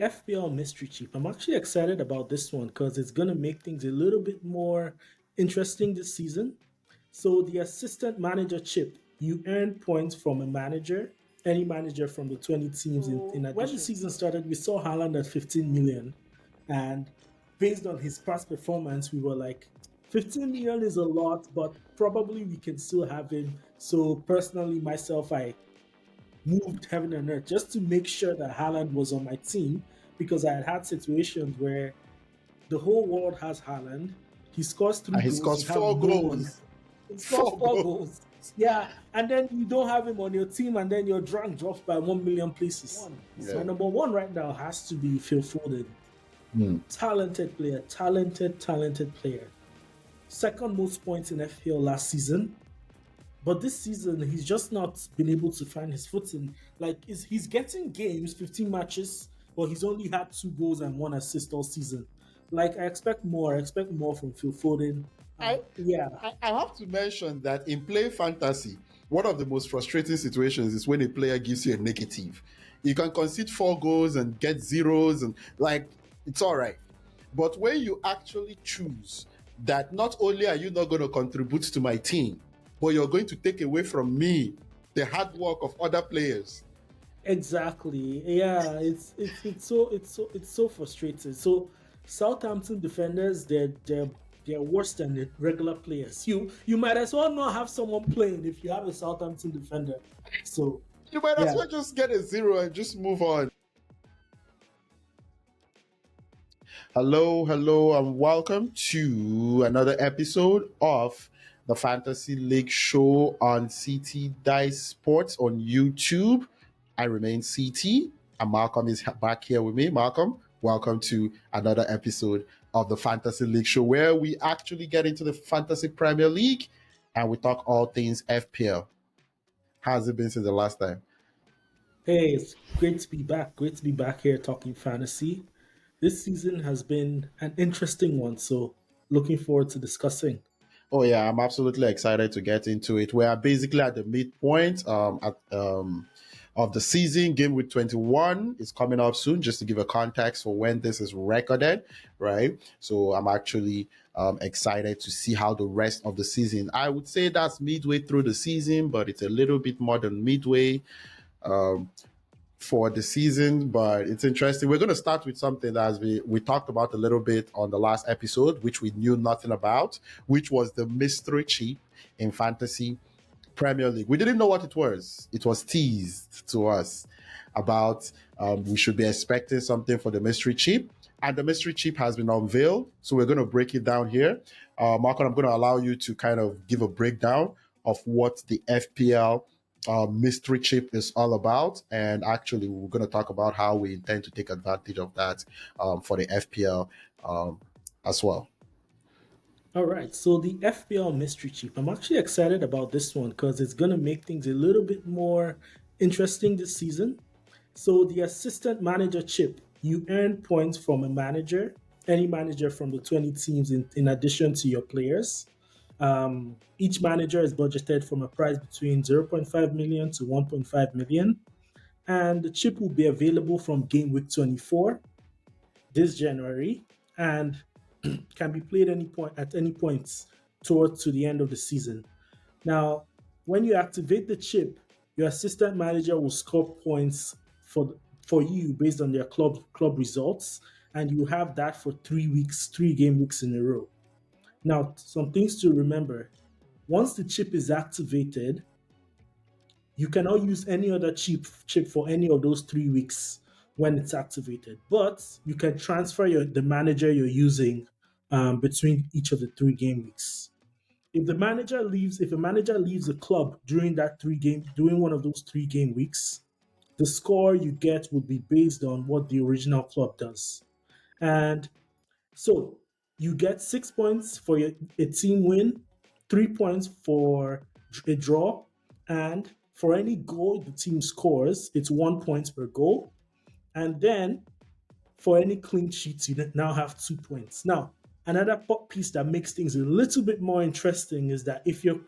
FPL Mystery Chip. I'm actually excited about this one because it's going to make things a little bit more interesting this season. So, the assistant manager chip, you earn points from a manager, any manager from the 20 teams. In when the season started, we saw Haaland at 15 million. And based on his past performance, we were like, 15 million is a lot, but probably we can still have him. So, personally, myself, I moved heaven and earth just to make sure that Haaland was on my team because I had had situations where the whole world has Haaland. He scores three And he goals. scores You have 4 no one. goals. He scores 4 four goals. goals. Yeah, and then you don't have him on your team, and then your rank drops by 1 million places. So Yeah. number one right now has to be Phil Foden. Hmm. Talented player, talented player. Second most points in FPL last season. But this season, he's just not been able to find his footing. Like, he's getting games, 15 matches, but he's only had 2 goals and 1 assist all season. Like, I expect more. I expect more from Phil Foden. I, Yeah. I have to mention that in play fantasy, one of the most frustrating situations is when a player gives you a negative. You can concede 4 goals and get zeros, and like, it's all right. But when you actually choose that not only are you not going to contribute to my team, but you're going to take away from me the hard work of other players. Exactly. Yeah, it's so frustrating. So Southampton defenders, they're worse than the regular players. You might as well not have someone playing if you have a Southampton defender. So You might as yeah. well just get a zero and just move on. Hello, and welcome to another episode of the Fantasy League Show on CT Dice Sports on YouTube. I remain CT, and Malcolm is back here with me. Malcolm, welcome to another episode of the Fantasy League Show, where we actually get into the Fantasy Premier League and we talk all things FPL. How's it been since the last time? Hey, it's great to be back. Great to be back here talking fantasy. This season has been an interesting one, so looking forward to discussing. Oh yeah, I'm absolutely excited to get into it. We are basically at the midpoint of the season. Game week 21 is coming up soon. Just to give a context for when this is recorded, right? So I'm actually excited to see how the rest of the season. I would say that's midway through the season, but it's a little bit more than midway. For the season, but it's interesting. We're going to start with something that we talked about a little bit on the last episode, which we knew nothing about, which was the mystery chip in Fantasy Premier League. We didn't know what it was. It was teased to us about we should be expecting something for the mystery chip. And the mystery chip has been unveiled. So we're going to break it down here. Marco, I'm going to allow you to kind of give a breakdown of what the FPL mystery chip is all about. And actually, we're going to talk about how we intend to take advantage of that for the FPL as well. All right, so the FPL mystery chip. I'm actually excited about this one because it's going to make things a little bit more interesting this season. So the assistant manager chip, you earn points from a manager, any manager from the 20 teams in addition to your players. Each manager is budgeted from a price between zero point 0.5 million to 1.5 million. And the chip will be available from game week 24 this January and can be played at any point towards to the end of the season. Now, when you activate the chip, your assistant manager will score points for you based on their club results, and you have that for 3 weeks, 3 game weeks in a row. Now, some things to remember: once the chip is activated, you cannot use any other chip for any of those 3 weeks when it's activated, but you can transfer the manager you're using between each of the 3 game weeks. If a manager leaves the club during one of those 3 game weeks, the score you get would be based on what the original club does. And so you get 6 points for a team win, 3 points for a draw, and for any goal the team scores, it's 1 point per goal. And then for any clean sheets, you now have 2 points. Now, another piece that makes things a little bit more interesting is that if your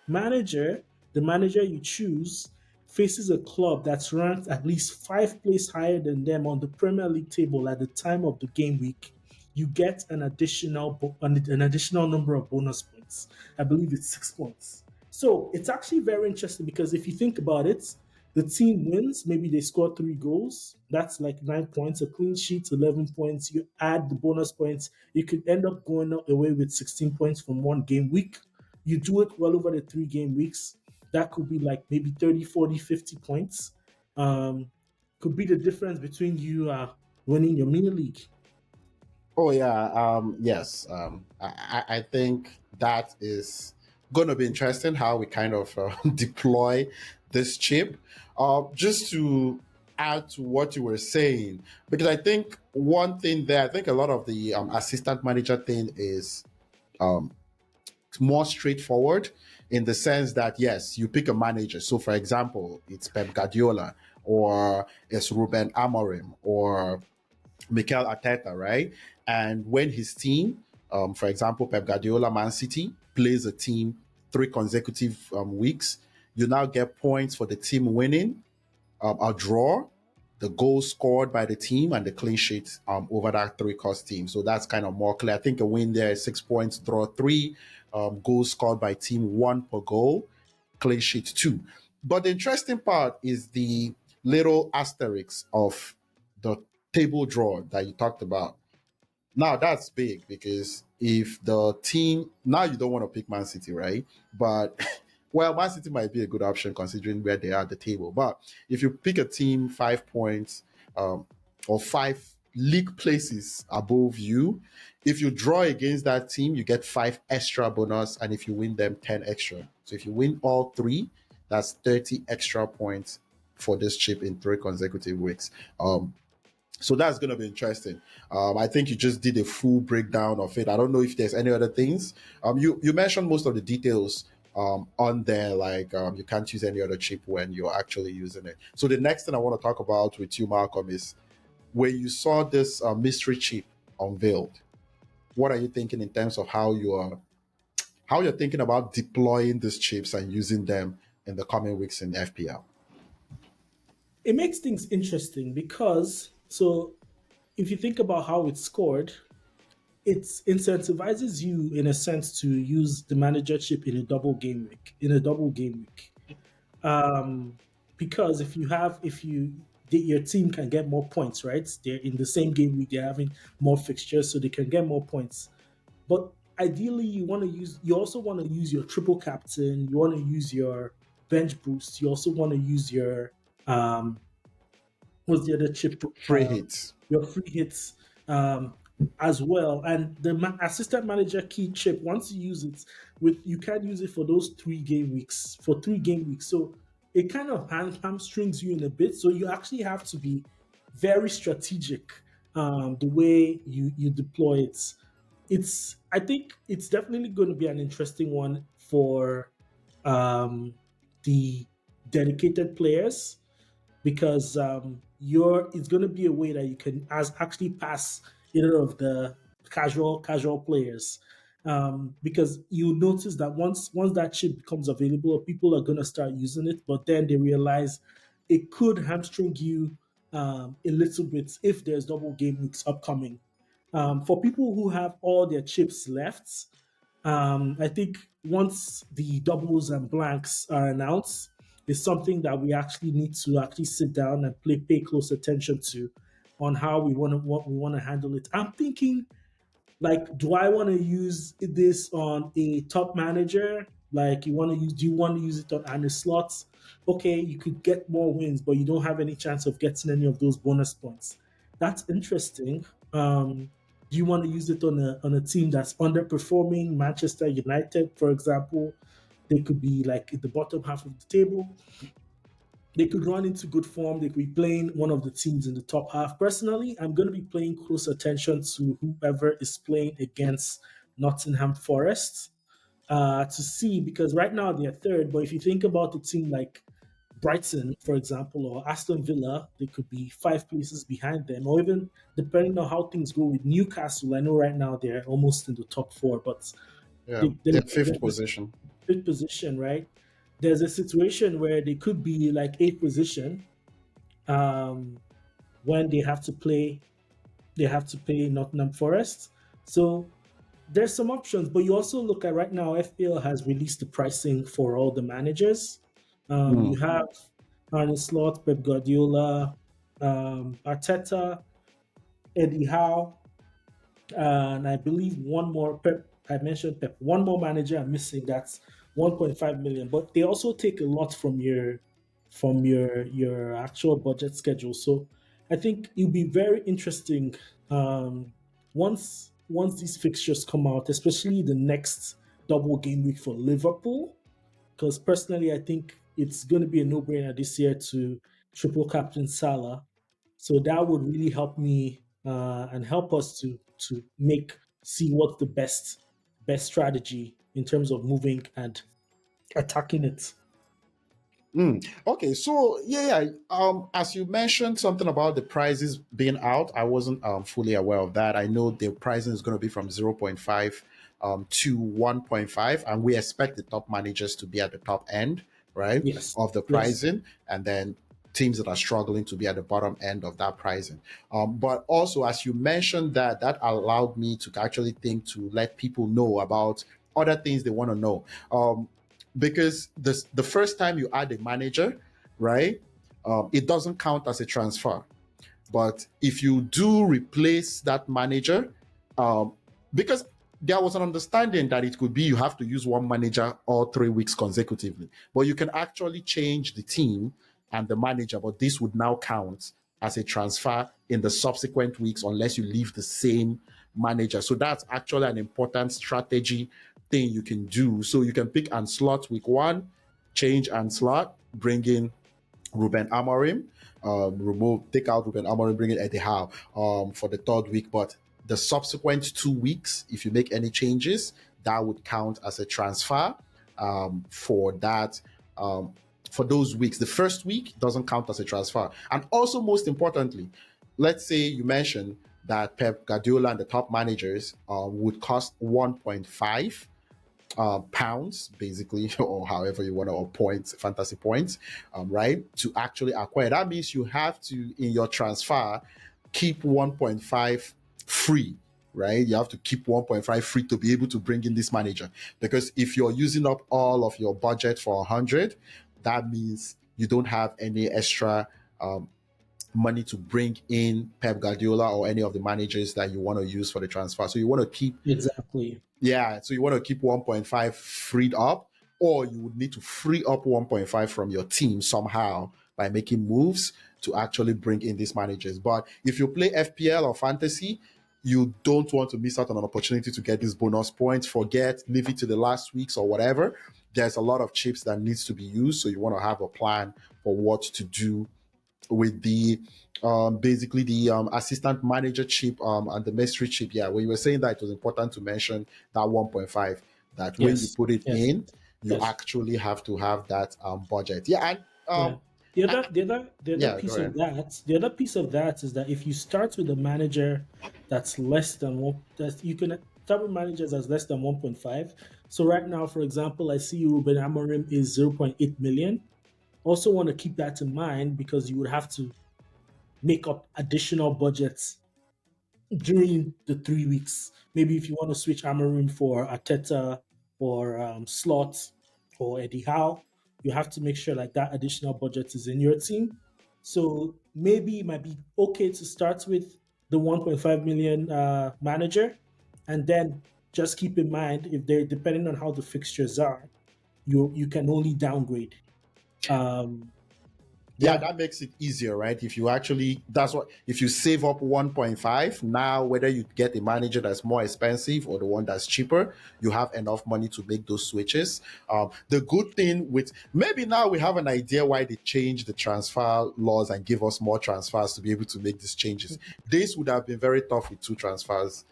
the manager you choose, faces a club that's ranked at least 5 places higher than them on the Premier League table at the time of the game week, you get an additional number of bonus points. I believe it's 6 points. So it's actually very interesting because if you think about it, the team wins, maybe they score 3 goals. That's like 9 points. A clean sheet, 11 points. You add the bonus points, you could end up going away with 16 points from one game week. You do it well over the 3 game weeks. That could be like maybe 30, 40, 50 points. Um, could be the difference between you winning your mini league. Oh yeah, yes. I think that is going to be interesting how we kind of deploy this chip. Just to add to what you were saying, because I think one thing there, I think a lot of the assistant manager thing is um, more straightforward in the sense that yes, you pick a manager. So, for example, it's Pep Guardiola or it's Ruben Amorim or Mikel Arteta, right? And when his team, for example, Pep Guardiola, Man City, plays a team 3 consecutive weeks, you now get points for the team winning, a draw, the goals scored by the team, and the clean sheet over that three-cost team. So that's kind of more clear. I think a win there is 6 points, draw three, goals scored by team one per goal, clean sheet two. But the interesting part is the little asterisks of the table draw that you talked about. Now that's big because if the team now you don't want to pick Man City, right? But well, Man City might be a good option considering where they are at the table. But if you pick a team 5 points or five league places above you, if you draw against that team, you get five extra bonus, and if you win them, 10 extra. So if you win all three, that's 30 extra points for this chip in 3 consecutive weeks. So that's going to be interesting. I think you just did a full breakdown of it. I don't know if there's any other things. You mentioned most of the details on there, like you can't use any other chip when you're actually using it. So the next thing I want to talk about with you, Malcolm, is when you saw this mystery chip unveiled. What are you thinking in terms of how you're thinking about deploying these chips and using them in the coming weeks in FPL? It makes things interesting because, so if you think about how it's scored, it incentivizes you in a sense to use the manager chip in a double game week. Um, because your team can get more points, right? They're in the same game week, they're having more fixtures, so they can get more points. But ideally, you also want to use your triple captain, you want to use your bench boost, you also want to use your um, what's the other chip? Free hits. Your free hits as well. And the assistant manager key chip, once you use it, you can use it for those 3 game weeks. For 3 game weeks, so it kind of hamstrings you in a bit. So you actually have to be very strategic the way you deploy it. I think it's definitely going to be an interesting one for the dedicated players because it's going to be a way that you can actually pass either of the casual players because you notice that once that chip becomes available, people are going to start using it, but then they realize it could hamstring you a little bit if there's double game weeks upcoming. For people who have all their chips left, I think once the doubles and blanks are announced, is something that we actually need to actually sit down and pay close attention to on how what we want to handle it. I'm thinking like, do I want to use this on a top manager? Like, do you want to use it on any slots? Okay, you could get more wins, but you don't have any chance of getting any of those bonus points. That's interesting. Do you want to use it on a team that's underperforming? Manchester United, for example, they could be like at the bottom half of the table. They could run into good form. They could be playing one of the teams in the top half. Personally, I'm going to be paying close attention to whoever is playing against Nottingham Forest to see because right now they're third. But if you think about a team like Brighton, for example, or Aston Villa, they could be 5 places behind them, or even depending on how things go with Newcastle. I know right now they're almost in the top four, but Yeah, they're they're fifth position. fifth position, right? there's a situation where they could be like eighth position um, when they have to play Nottingham Forest. So there's some options, but you also look at right now, FPL has released the pricing for all the managers. You Mm. have Arne Slot, Pep Guardiola, Arteta, Eddie Howe, and I believe one more Pep. I mentioned Pep. One more manager I'm missing. That's 1.5 million. But they also take a lot from your actual budget schedule. So I think it'll be very interesting once these fixtures come out, especially the next double game week for Liverpool. Because personally, I think it's going to be a no-brainer this year to triple captain Salah. So that would really help me and help us to make see what's the best strategy in terms of moving and attacking it. Mm. Okay, so yeah, as you mentioned something about the prices being out, I wasn't fully aware of that. I know the pricing is going to be from 0.5 to 1.5, and we expect the top managers to be at the top end, right, Yes, of the yes, pricing, and then teams that are struggling to be at the bottom end of that pricing. But also, as you mentioned, that allowed me to actually think to let people know about other things they want to know. Because the first time you add a manager, right, it doesn't count as a transfer. But if you do replace that manager, um, because there was an understanding that it could be you have to use one manager all 3 weeks consecutively, but you can actually change the team and the manager, but this would now count as a transfer in the subsequent weeks unless you leave the same manager. So that's actually an important strategy thing you can do. So you can pick and slot week one, change and slot, bring in Ruben Amorim, take out Ruben Amorim, bring in Eddie Howe for the third week. But the subsequent 2 weeks, if you make any changes, that would count as a transfer for that. For those weeks, the first week doesn't count as a transfer. And also, most importantly, let's say you mentioned that Pep Guardiola and the top managers would cost 1.5 pounds, basically, or however you want to, or points, fantasy points, right, to actually acquire. That means you have to, in your transfer, keep 1.5 free, right? You have to keep 1.5 free to be able to bring in this manager. Because if you're using up all of your budget for 100, that means you don't have any extra money to bring in Pep Guardiola or any of the managers that you want to use for the transfer. So you want to keep exactly. yeah, so you want to keep 1.5 freed up, or you would need to free up 1.5 from your team somehow by making moves to actually bring in these managers. But if you play FPL or fantasy, you don't want to miss out on an opportunity to get these bonus points. Forget, leave it to the last weeks or whatever. There's a lot of chips that needs to be used, so you want to have a plan for what to do with the basically the assistant manager chip and the mystery chip. Yeah, when you were saying that, it was important to mention that 1.5, that when you Yes, put it yes, in, you yes. actually have to have that budget. Yeah, and Yeah. I, The other yeah, go piece of ahead. that, the other piece of that is that if you start with a manager that's less than one, that you can start with managers as less than 1.5. So right now, for example, I see Ruben Amorim is 0.8 million. Also want to keep that in mind because you would have to make up additional budgets during the 3 weeks. Maybe if you want to switch Amarim for Ateta or Slot or Eddie Howe, you have to make sure like that additional budget is in your team. So maybe it might be okay to start with the 1.5 million manager, and then just keep in mind if they're depending on how the fixtures are, you can only downgrade. Um, Yeah, yeah, that makes it easier, right? If you actually, that's what, if you save up 1.5, now whether you get a manager that's more expensive or the one that's cheaper, you have enough money to make those switches. The good thing with, maybe now we have an idea why they changed the transfer laws and give us more transfers to be able to make these changes. This would have been very tough with two transfers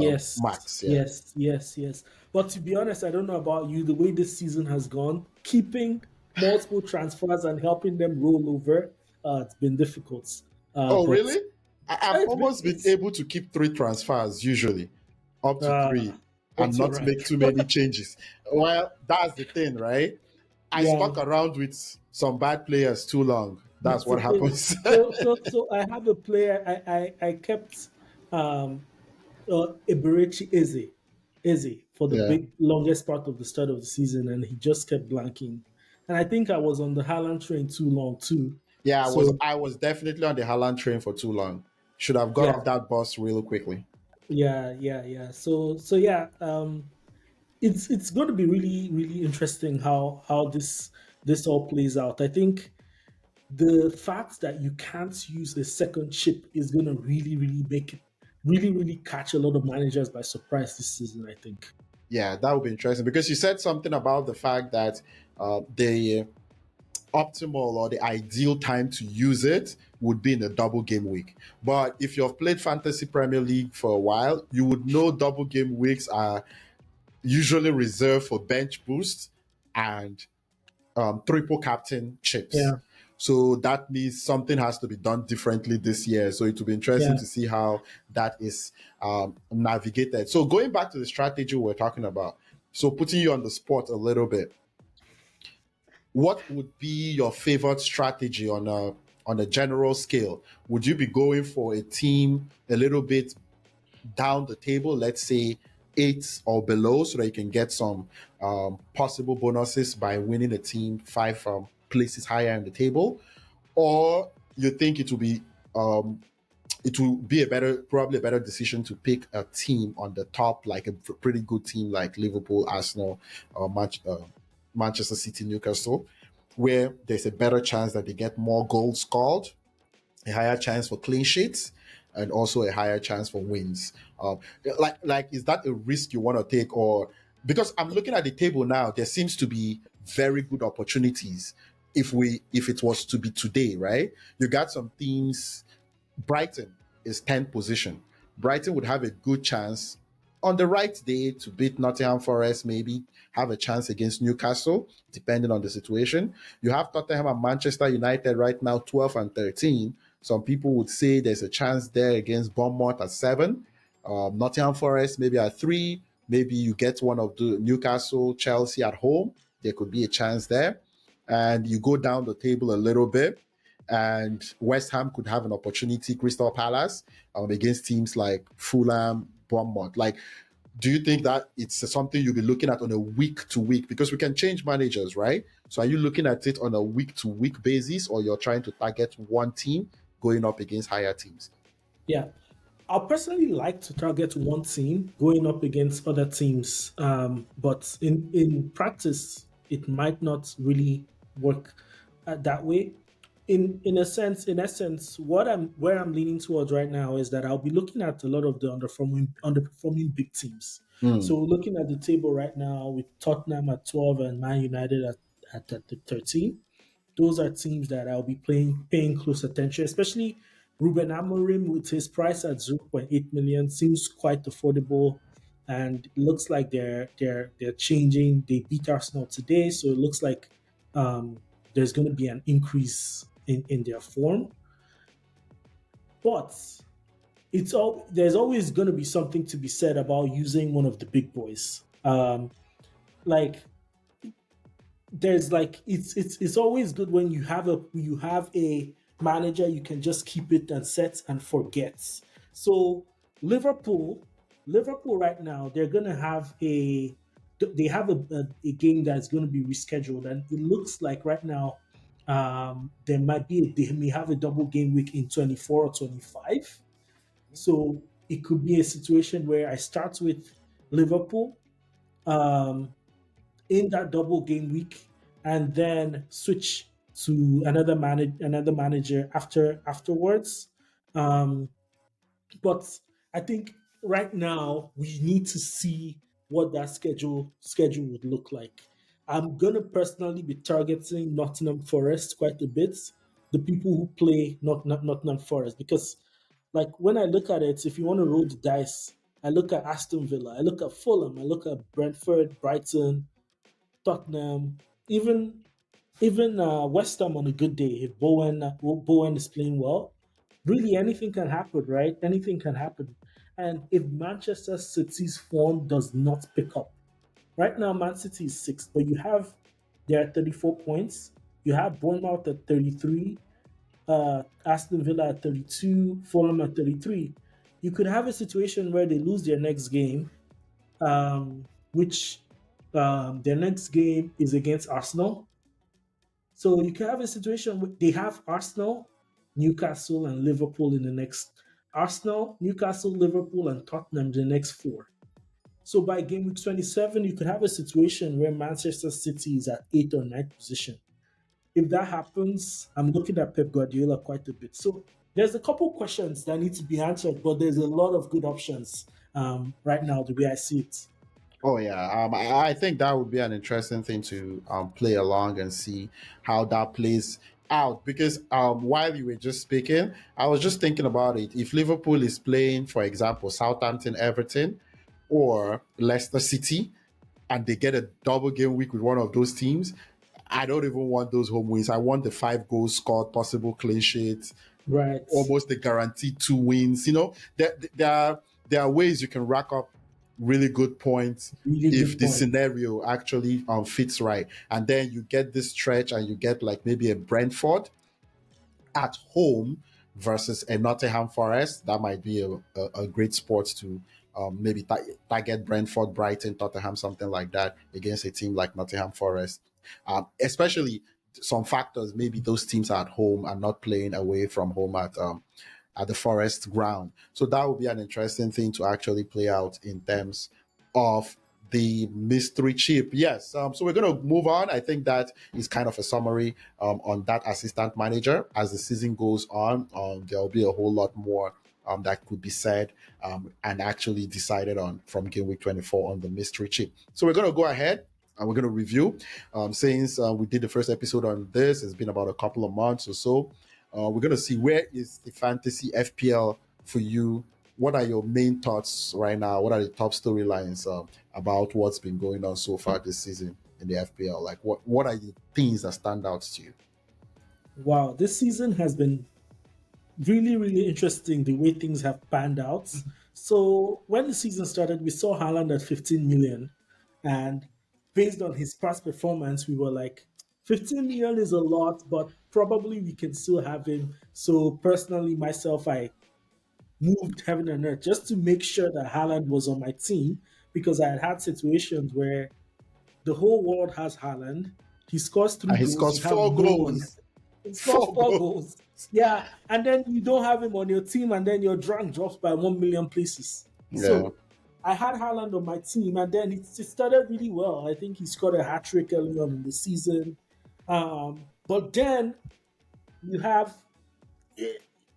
yes, max. Yeah. yes, yes, yes. But to be honest, I don't know about you. The way this season has gone, keeping multiple transfers and helping them roll over, it's been difficult. Oh, But really? I've almost been it's able to keep three transfers usually, up to three, and but you're not right. make too many changes. Well, that's the thing, right? I Yeah, stuck around with some bad players too long. That's that's the what thing. happens. So I have a player. I kept Iberici Eze for the Yeah. big longest part of the start of the season, and he just kept blanking. And I think I was on the Haaland train too long too. Yeah, So I was definitely on the Haaland train for too long. Should have got yeah, off that bus real quickly. yeah. So yeah, it's going to be really interesting how this all plays out. I think the fact that you can't use a second chip is going to really make it really catch a lot of managers by surprise this season. I think. Yeah, that would be interesting because you said something about the fact that the optimal or the ideal time to use it would be in a double game week. But if you've played Fantasy Premier League for a while, you would know double game weeks are usually reserved for bench boosts and triple captain chips. Yeah, So that means something has to be done differently this year. So it will be interesting yeah, to see how that is navigated. So going back to the strategy we're talking about, so putting you on the spot a little bit, what would be your favorite strategy on a general scale? Would you be going for a team a little bit down the table, let's say eight or below, so that you can get some possible bonuses by winning a team five places higher in the table? Or you think it will be probably a better decision to pick a team on the top, like a pretty good team like Liverpool, Arsenal, or Manchester City, Newcastle, where there's a better chance that they get more goals scored, a higher chance for clean sheets, and also a higher chance for wins. Is that a risk you want to take, or because I'm looking at the table now, there seems to be very good opportunities. If it was to be today, right? You got some teams. Brighton is 10th position. Brighton would have a good chance on the right day to beat Nottingham Forest, maybe have a chance against Newcastle, depending on the situation. You have Tottenham and Manchester United right now, 12 and 13. Some people would say there's a chance there against Bournemouth at 7. Nottingham Forest maybe at 3. Maybe you get one of the Newcastle, Chelsea at home. There could be a chance there. And you go down the table a little bit and West Ham could have an opportunity, Crystal Palace, against teams like Fulham, Bournemouth. Like, do you think that it's something you'll be looking at on a week to week? Because we can change managers, right? So are you looking at it on a week to week basis, or you're trying to target one team going up against higher teams? yeah. I personally like to target one team going up against other teams, but in practice, it might not really work that way. In essence, where I'm leaning towards right now is that I'll be looking at a lot of the underperforming big teams. Hmm. So looking at the table right now with Tottenham at 12 and Man United at the 13, those are teams that I'll be paying close attention, especially Ruben Amorim with his price at 0.8 million seems quite affordable, and it looks like they're changing. They beat Arsenal today, so it looks like there's going to be an increase in their form. But it's all there's always going to be something to be said about using one of the big boys. Like there's like it's always good when you have a manager you can just keep it and set and forget. So Liverpool, Liverpool right now they're gonna have they have a game that's going to be rescheduled, and it looks like right now they may have a double game week in 24 or 25. So it could be a situation where I start with Liverpool. Um, in that double game week and then switch to another manager afterwards. Um, but I think right now we need to see what that schedule would look like. I'm gonna personally be targeting Nottingham Forest quite a bit. The people who play Nottingham Forest, because like when I look at it, if you want to roll the dice, I look at Aston Villa, I look at Fulham, I look at Brentford, Brighton, Tottenham, even West Ham on a good day. If Bowen is playing well, really anything can happen, right? Anything can happen. And if Manchester City's form does not pick up, right now Man City is sixth, but you have They're at 34 points. You have Bournemouth at 33, Aston Villa at 32, Fulham at 33. You could have a situation where they lose their next game, which their next game is against Arsenal. So you can have a situation where they have Arsenal, Newcastle, and Liverpool in the next. Arsenal, Newcastle, Liverpool, and Tottenham the next four. So by game week 27, you could have a situation where Manchester City is at eighth or ninth position. If that happens, I'm looking at Pep Guardiola quite a bit. So there's a couple questions that need to be answered, but there's a lot of good options right now, the way I see it. Oh yeah, I think that would be an interesting thing to play along and see how that plays out. Because while you were just speaking, I was just thinking about it. If Liverpool is playing, for example, Southampton, Everton, or Leicester City, and they get a double game week with one of those teams, I don't even want those home wins. I want the 5 goals scored, possible clean sheets, Right. almost the guaranteed 2 wins. There are ways you can rack up really good points Really if good the point. scenario actually fits right, and then you get this stretch and you get like maybe a Brentford at home versus a Nottingham Forest. That might be a great sport to maybe target Brentford, Brighton, Tottenham, something like that against a team like Nottingham Forest. Especially some factors, maybe those teams are at home and not playing away from home at the Forest ground. So that would be an interesting thing to actually play out in terms of the mystery chip. Yes. So we're going to move on. I think that is kind of a summary on that assistant manager. As the season goes on, there will be a whole lot more that could be said and actually decided on from game week 24 on the mystery chip. So we're going to go ahead and we're going to review. Since we did the first episode on this, it's been about a couple of months or so. We're going to see where is the fantasy FPL for you. What are your main thoughts right now? What are the top storylines about what's been going on so far this season in the FPL? Like, what are the things that stand out to you? Wow, this season has been really, really interesting the way things have panned out. So when the season started, we saw Haaland at 15 million, and based on his past performance, we were like, 15 million is a lot, but probably we can still have him. So personally, myself, I moved heaven and earth just to make sure that Haaland was on my team because I had had situations where the whole world has Haaland. He scores three And he goals. scores You have four no one. goals. He scores Four four goals. goals. Yeah, and then you don't have him on your team, and then your rank drops by 1 million places. Yeah. So I had Haaland on my team, and then it started really well. I think he scored a hat trick early on in the season. But then you have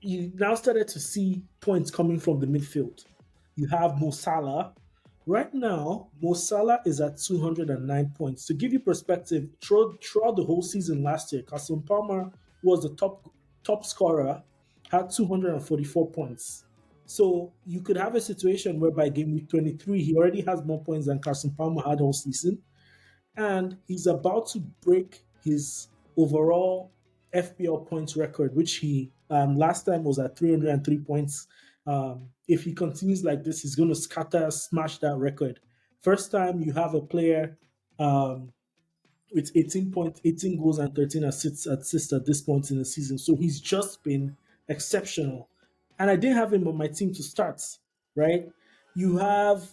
you now started to see points coming from the midfield. You have Mo Salah. Right now, Mo Salah is at 209 points. To give you perspective, throughout the whole season last year, Carson Palmer was the top scorer, had 244 points. So you could have a situation where by game week 23, he already has more points than Carson Palmer had all season, and he's about to break his overall FPL points record, which he last time was at 303 points. If he continues like this, he's going to smash that record. First time you have a player with 18 goals and 13 assists at this point in the season. So he's just been exceptional. And I didn't have him on my team to start, right? You have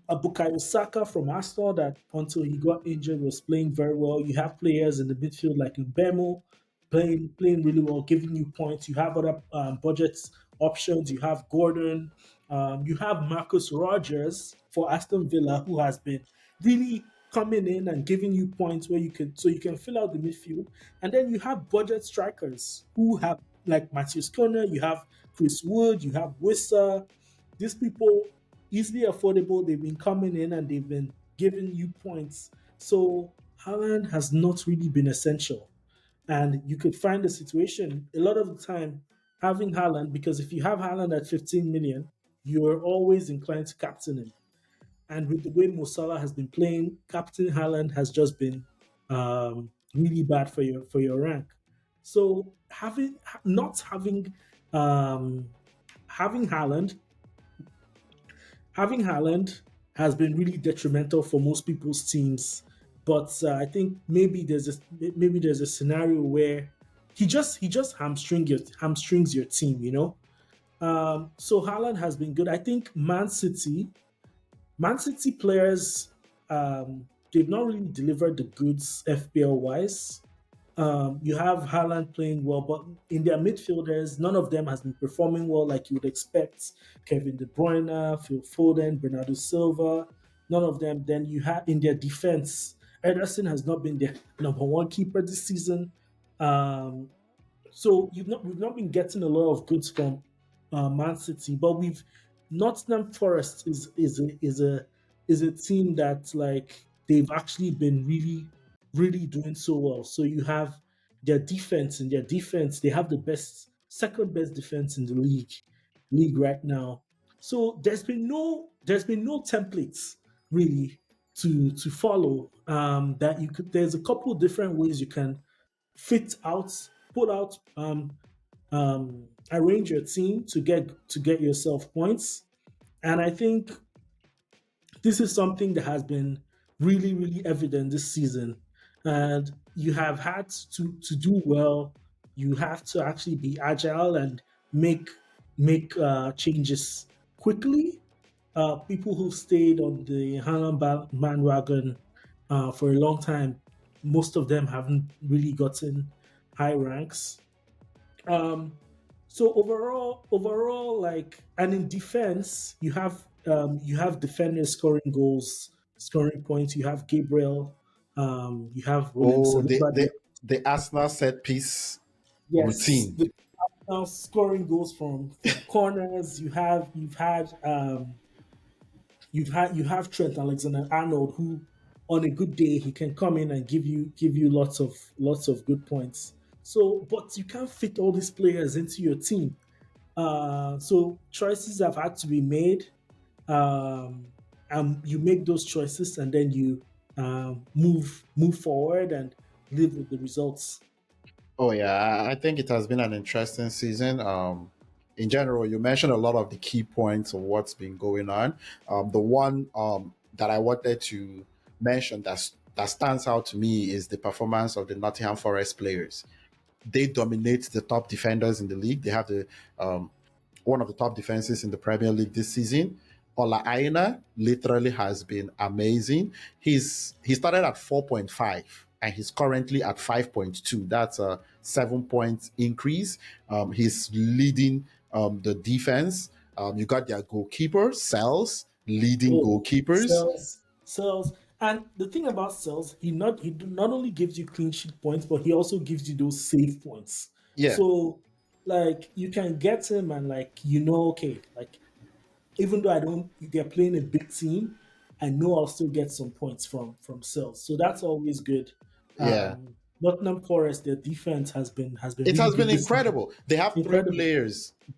a Bukayo Saka from Arsenal that until he got injured was playing very well. You have players in the midfield like Mbemo playing really well, giving you points. You have other budget options. You have Gordon. You have Marcus Rogers for Aston Villa, who has been really coming in and giving you points where you can fill out the midfield. And then you have budget strikers who have like Matthias Corner, you have Chris Wood, you have Wissa. These people easily affordable. They've been coming in and they've been giving you points. So Haaland has not really been essential. And you could find a situation a lot of the time having Haaland, because if you have Haaland at 15 million, you're always inclined to captain him. And with the way Mo Salah has been playing, captain Haaland has just been really bad for your rank. So not um, having Haaland having Haaland has been really detrimental for most people's teams but I think maybe there's a scenario where he just hamstrings your team. So Haaland has been good. I think Man City players, they've not really delivered the goods FPL wise. You have Haaland playing well, but in their midfielders, none of them has been performing well like you would expect. Kevin De Bruyne, Phil Foden, Bernardo Silva, none of them. Then you have in their defense, Ederson has not been their number one keeper this season. Um, so we've not been getting a lot of goods from Man City, but we've Nottingham Forest is a team that like they've actually been really doing so well. So you have their defense, and their defense they have the best second best defense in the league right now. So there's been no templates really to follow. That you could There's a couple of different ways you can fit out, put out, arrange your team to get yourself points. And I think this is something that has been really evident this season. And you have had to do well. You have to actually be agile and make changes quickly. People who stayed on the Haaland bandwagon for a long time, most of them haven't really gotten high ranks. Um, so overall, like, and in defense, you have defenders scoring goals, scoring points. You have Gabriel, you have William Oh, Saliba. the Arsenal set piece Yes, routine. the now scoring goals from corners. You have Trent Alexander-Arnold, who on a good day he can come in and give you lots of good points. So, but you can't fit all these players into your team. So choices have had to be made. And you make those choices, and then you move forward and live with the results. Oh yeah, I think it has been an interesting season. In general, you mentioned a lot of the key points of what's been going on. The one that I wanted to mention that stands out to me is the performance of the Nottingham Forest players. They dominate the top defenders in the league. They have the one of the top defenses in the Premier League this season. Ola Aina literally has been amazing. He started at 4.5 and he's currently at 5.2. That's a 7 point increase. He's leading the defense. You got their goalkeeper, Cells, leading Oh, goalkeepers. Sells. And the thing about Sells, he not only gives you clean sheet points, but he also gives you those save points. Yeah, So like you can get him, and like okay, like even though I don't they're playing a big team, I know I'll still get some points from Sells. So that's always good. yeah. Nottingham Forest, their defense has been It really has been good this season. incredible. They have Incredible.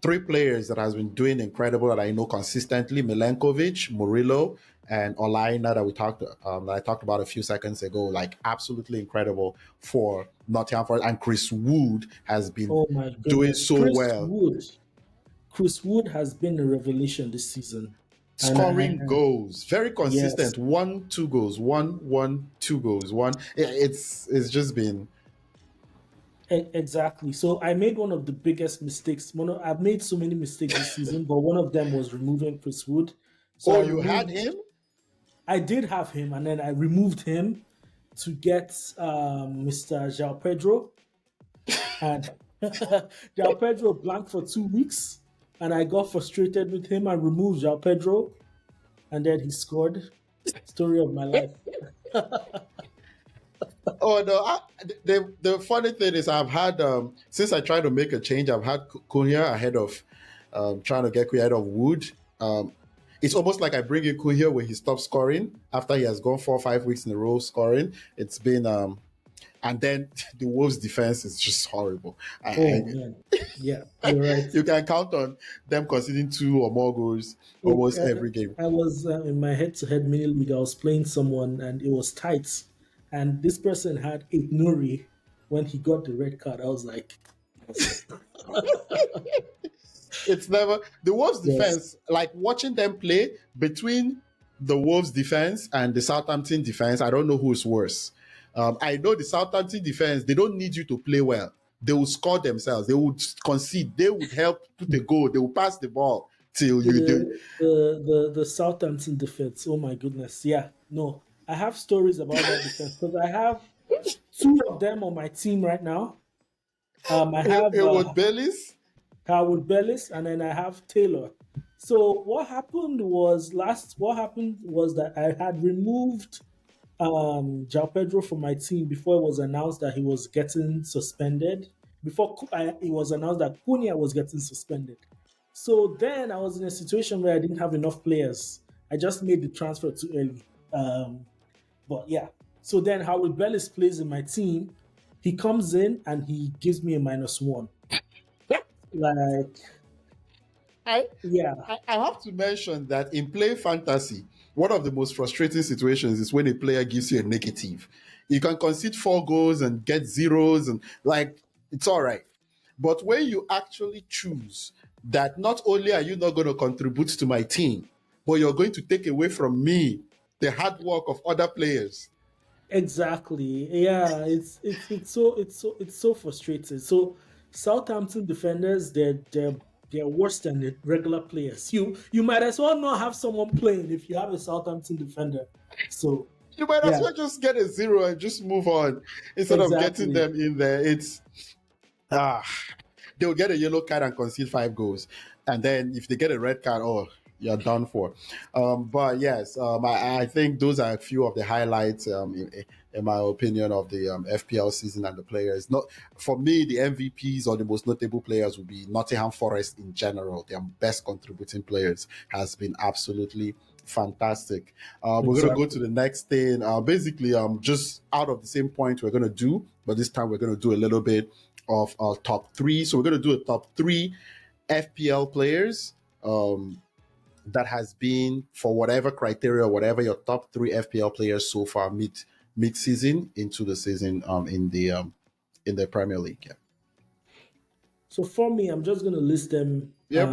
three players that has been doing incredible that I know consistently: Milenkovic, Murillo, and Olaina that I talked about a few seconds ago. Like absolutely incredible for Nottingham Forest, and Chris Wood has been Oh my doing goodness. so well, Chris Wood has been a revelation this season. scoring goals, very Yes, consistent. One, two goals, one, two goals, one. It's just been. exactly. So I made one of the biggest mistakes. I've made so many mistakes this season, but one of them was removing Chris Wood. So Oh, you had him? I did have him, and then I removed him to get Mr. João Pedro, and João Pedro blanked for 2 weeks, and I got frustrated with him. I removed João Pedro, and then he scored. Story of my life. Oh no! The funny thing is, I've had since I tried to make a change, I've had Cunha ahead of trying to get Cunha ahead of Wood. It's almost like I bring in Cunha when he stops scoring after he has gone 4 or 5 weeks in a row scoring. It's been and then the Wolves' defense is just horrible. Oh man, yeah, you're right. You can count on them conceding two or more goals almost every game. I was in my head-to-head mini league. I was playing someone, and it was tight, and this person had eight Nuri. When he got the red card, I was like, It's never the Wolves' yes, defense. Like watching them play between. the Wolves defense and the Southampton defense, I don't know who's worse. I know the Southampton defense, they don't need you to play well. They will score themselves. They would concede. They would help put a goal. They will pass the ball till you do. The Southampton defense. Oh my goodness. Yeah. No. I have stories about that defense because I have two of them on my team right now. I have It would Bellis. Howard Bellis, and then I have Taylor. So what happened was that I had removed Jao Pedro from my team before it was announced that he was getting suspended. It was announced that Cunha was getting suspended. So then I was in a situation where I didn't have enough players. I just made the transfer too early. But yeah. So then Howard Bellis plays in my team. He comes in and he gives me a -1. Like, I, yeah, I have to mention that in play fantasy, one of the most frustrating situations is when a player gives you a negative. You can concede 4 goals and get zeros, and like it's all right. But when you actually choose that not only are you not going to contribute to my team, but you're going to take away from me the hard work of other players. exactly. Yeah, it's so frustrating. So Southampton defenders, they're worse than the regular players. You might as well not have someone playing if you have a Southampton defender. So You might as yeah, well just get a zero and just move on instead of getting exactly. them in there. It's ah, they'll get a yellow card and concede 5 goals. And then if they get a red card, oh, you're done for. But yes, I think those are a few of the highlights, in my opinion, of the FPL season and the players. Not for me, the MVPs or the most notable players would be Nottingham Forest in general. Their best contributing players has been absolutely fantastic. We're going to go to Exactly. the next thing. Basically, just out of the same point we're going to do, but this time we're going to do a little bit of top three. So we're going to do a top three FPL players that has been for whatever criteria, whatever your top three FPL players so far mid season into the season in the Premier League. Yeah. So for me, I'm just gonna list them. Yep.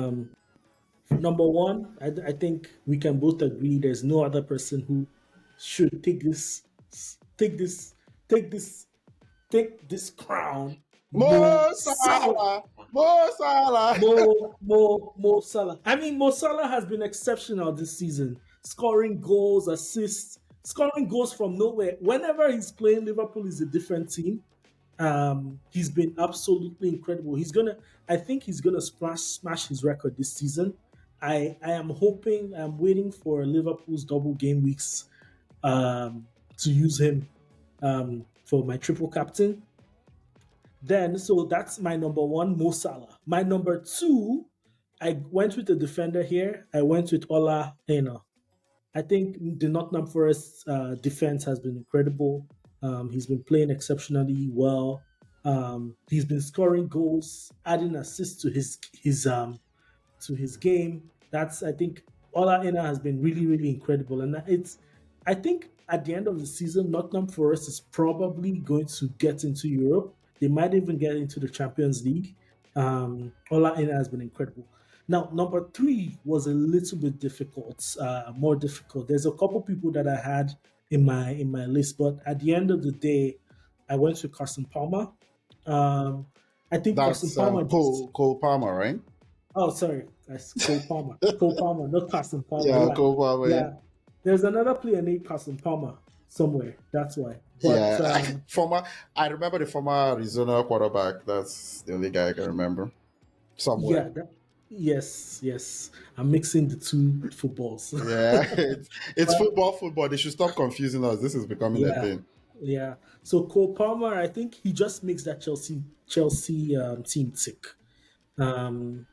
Number one, I think we can both agree there's no other person who should take this, take this, take this crown. Mo Mo Salah. Salah. Mo Salah. Mo Salah. I mean, Mo Salah has been exceptional this season, scoring goals, assists, scoring goals from nowhere. Whenever he's playing, Liverpool is a different team. He's been absolutely incredible. I think he's gonna smash his record this season. I am hoping, I'm waiting for Liverpool's double game weeks to use him for my triple captain. Then, so that's my number one, Mo Salah. My number two, I went with the defender here. I went with Ola Aina. I think the Nottingham Forest defense has been incredible. He's been playing exceptionally well. He's been scoring goals, adding assists to his game. That's I think Ola Aina has been really really incredible, and it's I think at the end of the season, Nottingham Forest is probably going to get into Europe. They might even get into the Champions League. Ola Aina has been incredible. Now, number three was a little bit difficult, more difficult. There's a couple people that I had in my list, but at the end of the day, I went to Carson Palmer. Um, I think Carson That's Palmer just Cole Palmer, right? Oh, sorry, that's Cole Palmer. Cole Palmer, not Carson Palmer. Yeah, Yeah, Cole Palmer. Yeah. yeah. There's another player named Carson Palmer somewhere. That's why. But Yeah, former. I remember the former Arizona quarterback. That's the only guy I can remember. yeah, Somewhere. yes, yes. I'm mixing the two footballs. Yeah, it's But football. They should stop confusing us. This is becoming a yeah, thing. yeah. So Cole Palmer, I think he just makes that Chelsea team tick.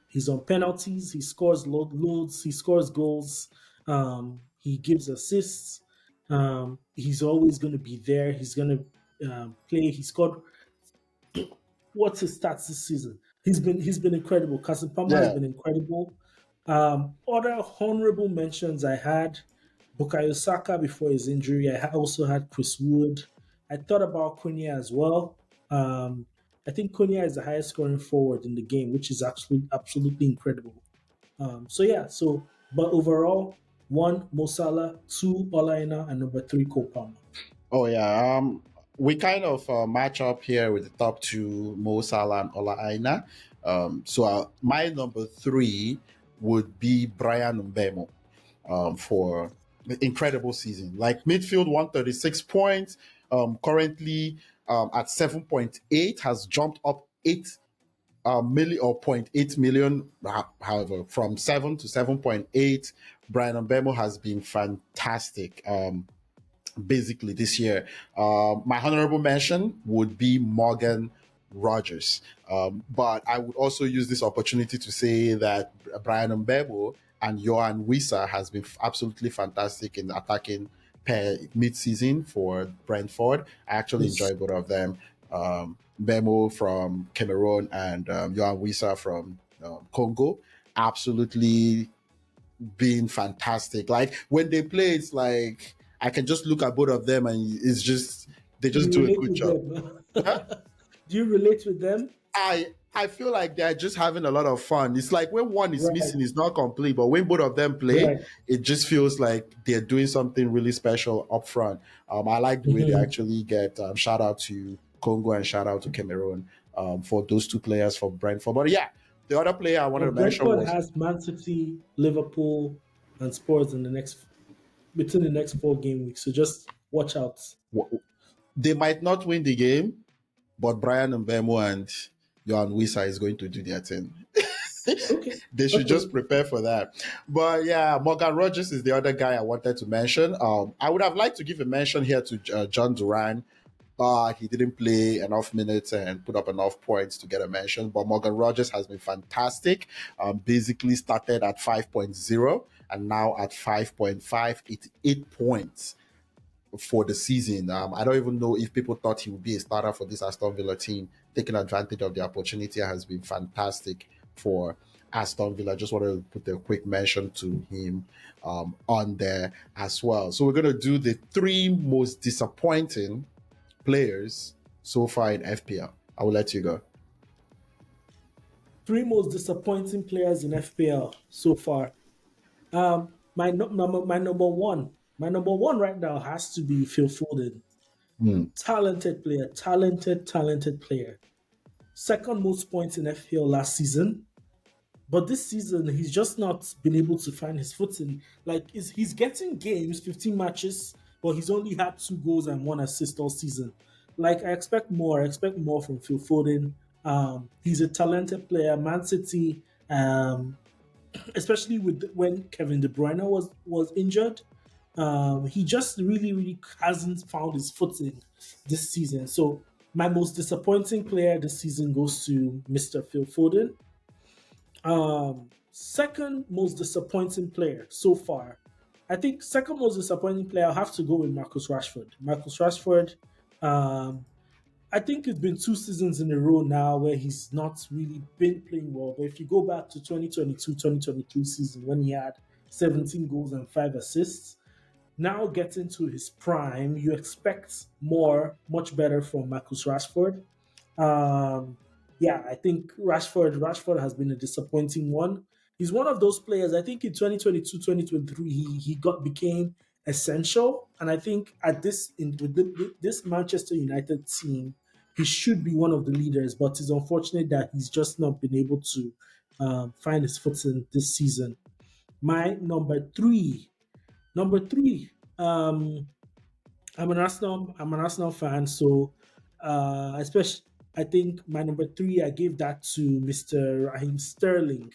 He's on penalties. He scores loads. He scores goals. He gives assists. He's always going to be there. He's going to play. He scored. What's his stats this season? He's been incredible. Carson Palmer has Yeah, been incredible. Other honorable mentions I had Bukayo Saka before his injury. Also had Chris Wood. I thought about Cunha as well. I think Cunha is the highest scoring forward in the game, which is actually absolutely incredible. So yeah, but overall, one Mo Salah, two Olaina, and number three Cole Palmer. Oh yeah, we kind of match up here with the top two, Mo Salah and Ola Aina. So my number three would be Brian Mbemo for the incredible season. Like midfield, 136 points. Currently at 7.8, has jumped up 8 million or point 0.8 million. However, from 7 to 7.8, Brian Mbemo has been fantastic. Basically this year. My honorable mention would be Morgan Rogers. But I would also use this opportunity to say that Brian Mbebo and Johan Wissa has been absolutely fantastic in attacking pair mid-season for Brentford. I actually Yes. enjoy both of them. Mbemo from Cameroon and Johan Wissa from Congo. Absolutely being fantastic. Like when they play, it's like I can just look at both of them and it's just they just You do a relate good with job. them. Huh? Do you relate with them? I feel like they're just having a lot of fun. It's like when one is Right, missing, it's not complete. But when both of them play, right. it just feels like they're doing something really special up front. I like the way they Mhm. actually get shout out to Congo and shout out to Cameroon for those two players for Brentford. But yeah, the other player I wanted Well, to mention Brentford was has Man City, Liverpool, and Spurs in the next between the next 4 game weeks. So just watch out. they might not win the game, but Brian Mbemo and Johan Wissa is going to do their thing. Okay, They should just okay. prepare for that. But yeah, Morgan Rogers is the other guy I wanted to mention. I would have liked to give a mention here to John Duran, but he didn't play enough minutes and put up enough points to get a mention. But Morgan Rogers has been fantastic. Basically started at 5.0 and now at 5.5, 88 points for the season. I don't even know if people thought he would be a starter for this Aston Villa team. Taking advantage of the opportunity has been fantastic for Aston Villa. Just wanted to put a quick mention to him on there as well. So we're going to do the three most disappointing players so far in FPL. I will let you go. Three most disappointing players in FPL so far. My number one right now has to be Phil Foden. Hmm. Talented player, talented player. Second most points in FPL last season. But this season, he's just not been able to find his footing. Like, he's getting games, 15 matches, but he's only had 2 goals and 1 assist all season. Like, I expect more. I expect more from Phil Foden. He's a talented player. Man City, especially with when Kevin De Bruyne was injured, he just really hasn't found his footing this season. So my most disappointing player this season goes to Mr. Phil Foden. Second most disappointing player so far. I think second most disappointing player, I'll have to go with Marcus Rashford. Marcus Rashford, um, I think it's been 2 seasons in a row now where he's not really been playing well. But if you go back to 2022-2023 season when he had 17 goals and 5 assists, now getting to his prime, you expect more, much better from Marcus Rashford. Um, yeah, I think Rashford has been a disappointing one. He's one of those players. I think in 2022-2023 he got became essential, and I think at this in with this Manchester United team, he should be one of the leaders. But it's unfortunate that he's just not been able to find his footing this season. My number three. I'm an Arsenal fan, so especially I think my number three I gave that to Mr. Raheem Sterling.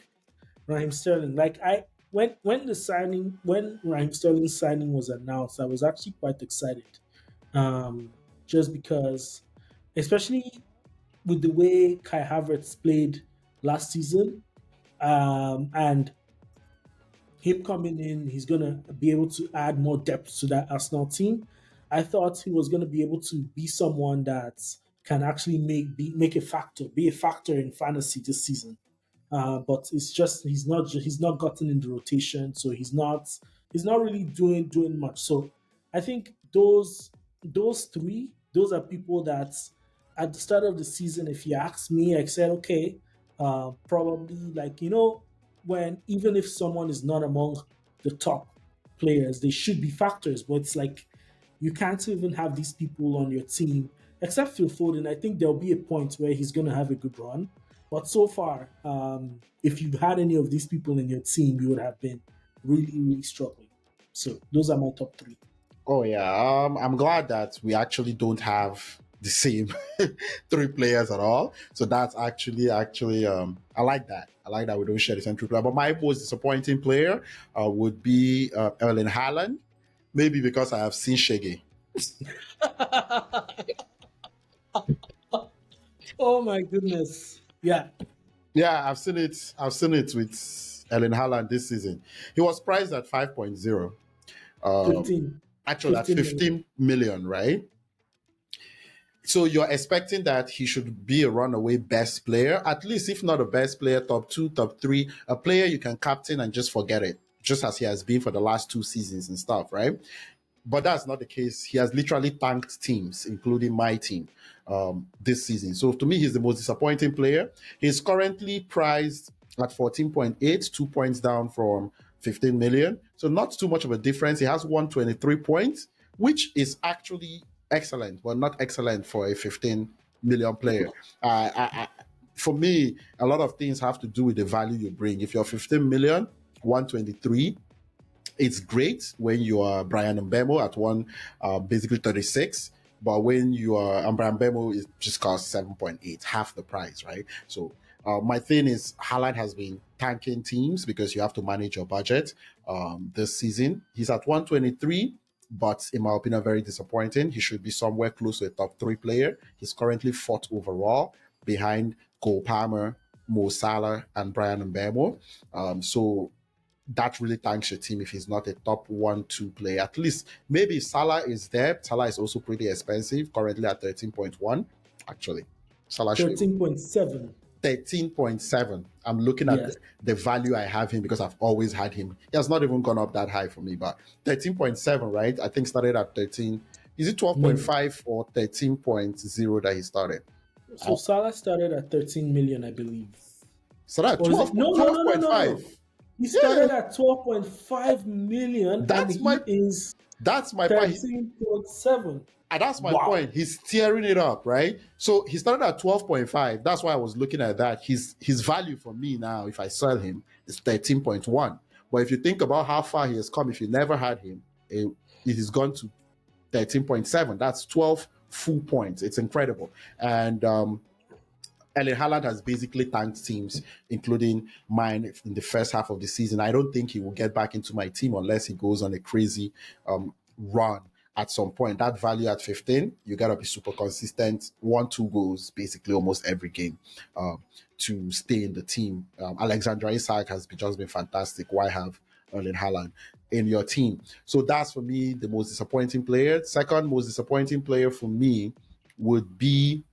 Raheem Sterling. Like I when Raheem Sterling's signing was announced, I was actually quite excited. Just because especially with the way Kai Havertz played last season, and him coming in, he's gonna be able to add more depth to that Arsenal team. I thought he was gonna be able to be someone that can actually make a factor, be a factor in fantasy this season. But it's just he's not gotten in the rotation, so he's not really doing much. So I think those three, those are people that at the start of the season, if you ask me, I said okay, probably like when even if someone is not among the top, players. They should be factors, but it's like you can't even have these people on your team except Phil Foden. I think there'll be a point where he's going to have a good run. But so far, if you've had any of these people in your team, you would have been really, really struggling. So those are my top three. Oh yeah, I'm glad that we actually don't have the same three players at all. So that's actually I like that. I like that we don't share the same three player. But my most disappointing player would be Erling Haaland, maybe because I have seen Shege. Oh my goodness. Yeah, Yeah, I've seen it. I've seen it with Erling Haaland this season. He was priced at 5.0. Um, 15, actually, at 15 million. 15 million, right? So you're expecting that he should be a runaway best player, at least if not a best player, top two, top three, a player you can captain and just forget it, just as he has been for the last 2 seasons and stuff, right? But that's not the case. He has literally tanked teams, including my team, this season. So to me, he's the most disappointing player. He's currently priced at 14.8, 2 points down from 15 million. So not too much of a difference. He has 123 points, which is actually excellent, but not excellent for a 15 million player. For me, a lot of things have to do with the value you bring. If you're 15 million, 123, it's great when you are Brian Mbemo at basically 36. But when you are and Brian Mbemo, it just costs 7.8, half the price, right? So my thing is Haaland has been tanking teams because you have to manage your budget this season. He's at 123, but in my opinion, very disappointing. He should be somewhere close to a top three player. He's currently fourth overall behind Cole Palmer, Mo Salah, and Brian Mbemo. So that really thanks your team if he's not a top 1, 2 player. At least maybe Salah is there. Salah is also pretty expensive, currently at 13.1. Actually, Salah should 13.7. 13.7. I'm looking at Yes. the value I have him because I've always had him. He has not even gone up that high for me, but 13.7, right? I think started at 13. Is it Million. 12.5 or 13.0 that he started? So Salah started at 13 million, I believe. So that Or is it? 12, No, no, no, no, no, 12.5. no. He Yeah, started at 12.5 million and that's my he is that's my point. 13.7. And that's my Wow. point. He's tearing it up, right? So he started at 12.5. That's why I was looking at that. His value for me now, if I sell him, is 13.1. But if you think about how far he has come, if you never had him, it has gone to 13.7. That's 12 full points. It's incredible. And Erling Haaland has basically tanked teams, including mine, in the first half of the season. I don't think he will get back into my team unless he goes on a crazy run at some point. That value at 15, you got to be super consistent, 1, 2 goals basically almost every game to stay in the team. Alexandra Isak has just been fantastic. Why have Erling Haaland in your team? So that's for me the most disappointing player. Second most disappointing player for me would be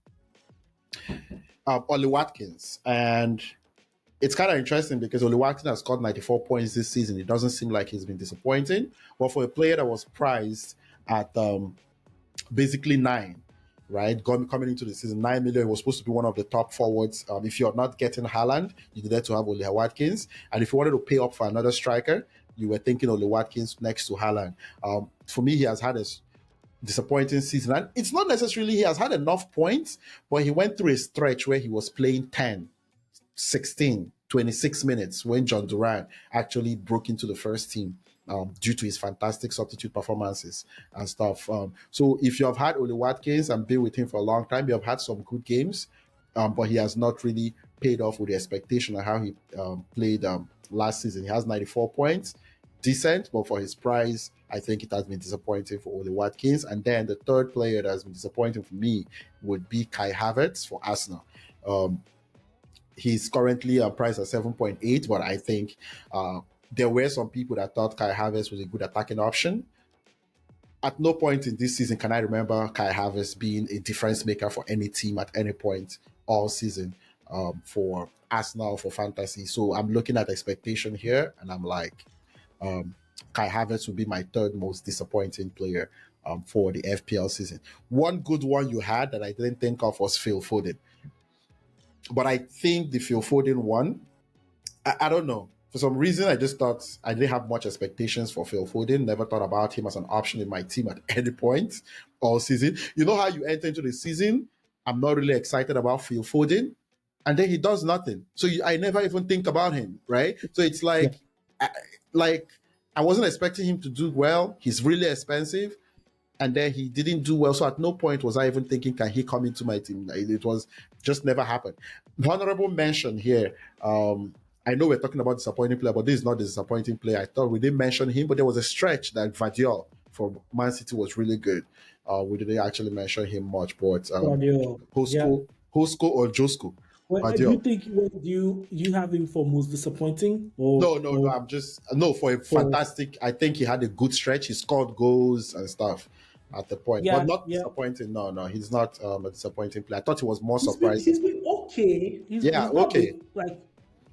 Ollie Watkins. And it's kind of interesting because Ollie Watkins has scored 94 points this season. It doesn't seem like he's been disappointing. But for a player that was priced at basically 9, right, coming into the season, 9 million, was supposed to be one of the top forwards. If you're not getting Haaland, you needed to have Ollie Watkins. And if you wanted to pay up for another striker, you were thinking Ollie Watkins next to Haaland. For me, he has had a disappointing season. And it's not necessarily he has had enough points, but he went through a stretch where he was playing 10, 16, 26 minutes when John Duran actually broke into the first team due to his fantastic substitute performances and stuff. So if you have had Oli Watkins and been with him for a long time, you have had some good games, but he has not really paid off with the expectation of how he played last season. He has 94 points, decent, but for his price, I think it has been disappointing for Oli Watkins. And then the third player that has been disappointing for me would be Kai Havertz for Arsenal. He's currently priced at 7.8, but I think there were some people that thought Kai Havertz was a good attacking option. At no point in this season can I remember Kai Havertz being a difference maker for any team at any point all season for Arsenal, for fantasy. So I'm looking at expectation here, and I'm like, Kai Havertz would be my third most disappointing player for the FPL season. One good one you had that I didn't think of was Phil Foden. But I think the Phil Foden one, I don't know. For some reason, I just thought I didn't have much expectations for Phil Foden. Never thought about him as an option in my team at any point all season. You know how you enter into the season? I'm not really excited about Phil Foden, and then he does nothing. So I never even think about him, right? So it's Yeah. like I wasn't expecting him to do well. He's really expensive, and then he didn't do well. So at no point was I even thinking, can he come into my team? It was just never happened. Honorable mention here. I know we're talking about disappointing player, but this is not the disappointing player. I thought we didn't mention him, but there was a stretch that Vardiol for Man City was really good. We didn't actually mention him much, but Guardiola. Yeah. Hosko or Josko Well, do you Vardiol. think do you have him for most disappointing or No, no, no. or I'm just no for a for fantastic. I think he had a good stretch. He scored goals and stuff at the point, but yeah, not yeah. disappointing. No, no, he's not a disappointing player. I thought he was more He's surprising. been okay. Yeah, He's not okay. been like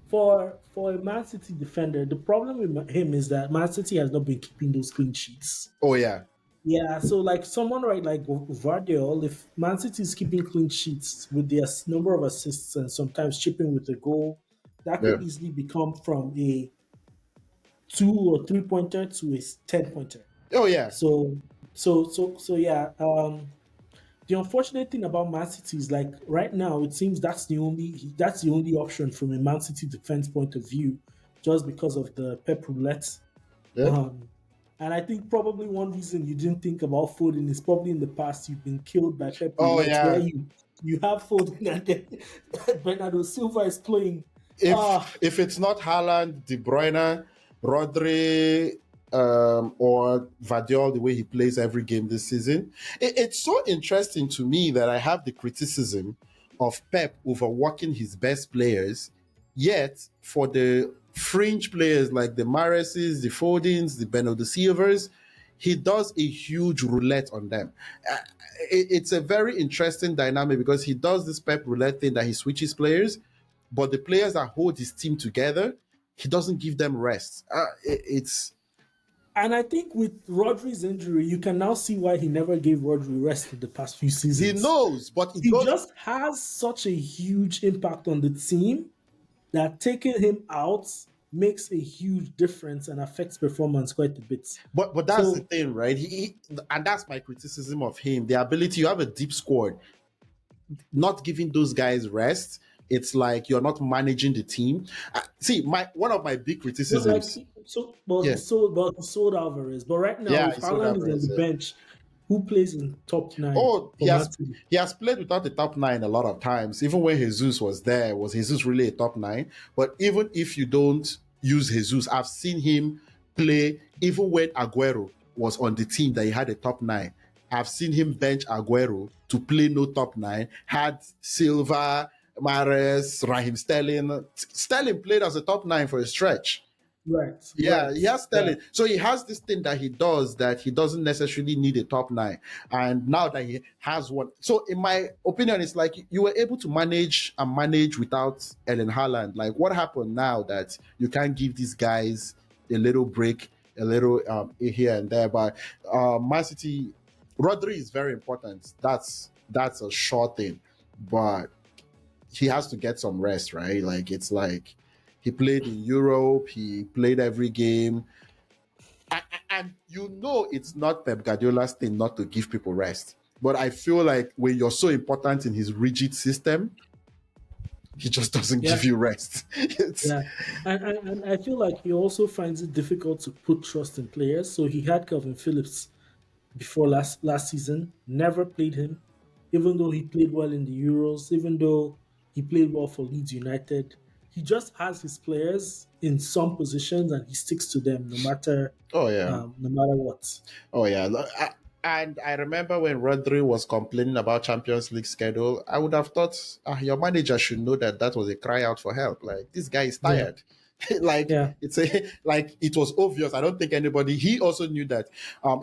for a Man City defender. The problem with him is that Man City has not been keeping those clean sheets. Oh yeah, Yeah, so like someone right like Vardiol, if Man City is keeping clean sheets with their number of assists and sometimes chipping with a goal, that yeah. could easily become from a 2 or 3 pointer to a 10 pointer. Oh yeah. So so yeah. The unfortunate thing about Man City is like right now it seems that's the only option from a Man City defense point of view, just because of the Pep roulette. Yeah. Um, and I think probably one reason you didn't think about Foden is probably in the past you've been killed by Pep Oh roulette, where yeah. you have Foden and then Bernardo Silva is playing. Ah, If it's not Haaland, De Bruyne, Rodri, or Vadiol, the way he plays every game this season, it's so interesting to me that I have the criticism of Pep overworking his best players, yet for the fringe players like the Mareses, the Fodens, the Bernardo Silvers, he does a huge roulette on them. Uh, it's a very interesting dynamic because he does this Pep roulette thing that he switches players, but the players that hold his team together, he doesn't give them rest. It's and I think with Rodri's injury, you can now see why he never gave Rodri rest in the past few he seasons. knows, but it He does. just has such a huge impact on the team that taking him out makes a huge difference and affects performance quite a bit. But that's the So thing, right? And that's my criticism of him. The ability you have a deep squad, not giving those guys rest. It's like you're not managing the team. See, my one of my big But like, criticisms. well, Yeah, he sold Alvarez. But right now, yeah, if I saw Haaland that is on verse. the Yeah. bench, who plays in top nine Oh, for Man City? he has played without the top nine a lot of times. Even when Jesus was there, was Jesus really a top nine? But even if you don't use Jesus, I've seen him play even when Aguero was on the team that he had a top nine. I've seen him bench Aguero to play no top nine. Had Silva, Mares, Raheem Sterling. Sterling played as a top nine for a stretch. Right, Yeah, right, he has right. talent. So he has this thing that he does that he doesn't necessarily need a top nine. And now that he has one, so in my opinion, it's like you were able to manage without Ellen Haaland. Like, what happened now that you can't give these guys a little break, a little here and there? But Man City, Rodri is very important. That's a sure thing, but he has to get some rest, right? Like it's like he played in Europe, he played every game, and you know it's not Pep Guardiola's thing not to give people rest. But I feel like when you're so important in his rigid system, he just doesn't Yeah, give you rest. It's yeah. And I feel like he also finds it difficult to put trust in players. So he had Calvin Phillips before last season, never played him, even though he played well in the Euros, even though he played well for Leeds United. He just has his players in some positions and he sticks to them oh yeah, no matter what. oh yeah. And I remember when Rodri was complaining about Champions League schedule, I would have thought your manager should know that that was a cry out for help. Like this guy is Yeah, tired. Like yeah. it's a like it was obvious. I don't think anybody. He also knew that.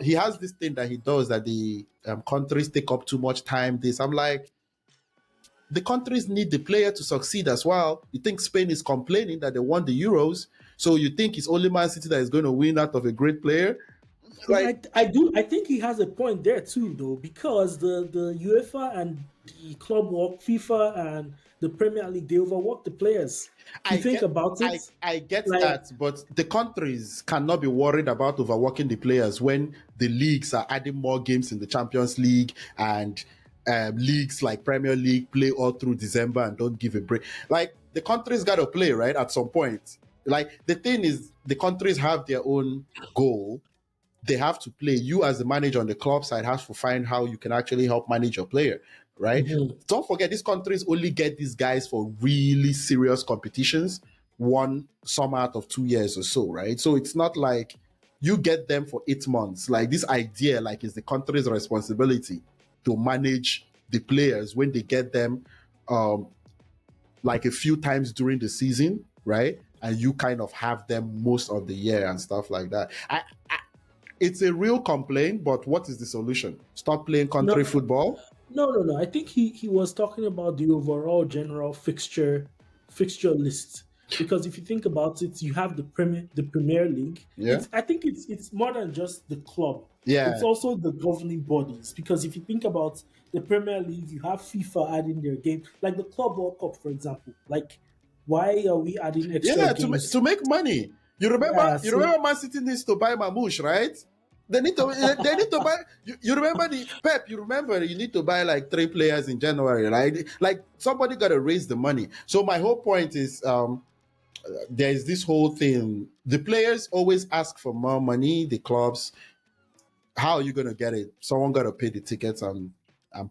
He has this thing that he does that the countries take up too much time. This I'm like the countries need the player to succeed as well. You think Spain is complaining that they won the Euros, so you think it's only Man City that is going to win out of a great player? Well, Like I think he has a point there too, though, because the UEFA and the club work, FIFA and the Premier League, they overwork the players. If you I think get about it, I get like that, but the countries cannot be worried about overworking the players when the leagues are adding more games in the Champions League, and leagues like Premier League play all through December and don't give a break. Like, the countries got to play, right, at some point. Like, the thing is, the countries have their own goal. They have to play. You, as the manager on the club side, has to find how you can actually help manage your player, right? mhm. Don't forget, these countries only get these guys for really serious competitions, one summer out of 2 years or so, right? So it's not like you get them for 8 months. Like, this idea, like, is the country's responsibility to manage the players when they get them, um, like, a few times during the season, right? And you kind of have them most of the year and stuff like that. It's a real complaint, but what is the solution? Stop playing country No, football? no. I think he was talking about the overall general fixture list, because if you think about it, you have the Premier League. Yeah. I think it's more than just the club. It's Yeah. also the governing bodies, because if you think about the Premier League, you have FIFA adding their game, like the Club World Cup, for example. Like, why are we adding extra Yeah, games? to make money. Yeah, You so remember Man City needs to buy Mamouche, right? They need to buy, you remember the Pep, you remember you need to buy like 3 players in January, right? Like, somebody got to raise the money. So my whole point is, there's this whole thing. The players always ask for more money, the clubs. How are you going to get it? Someone got to pay the tickets and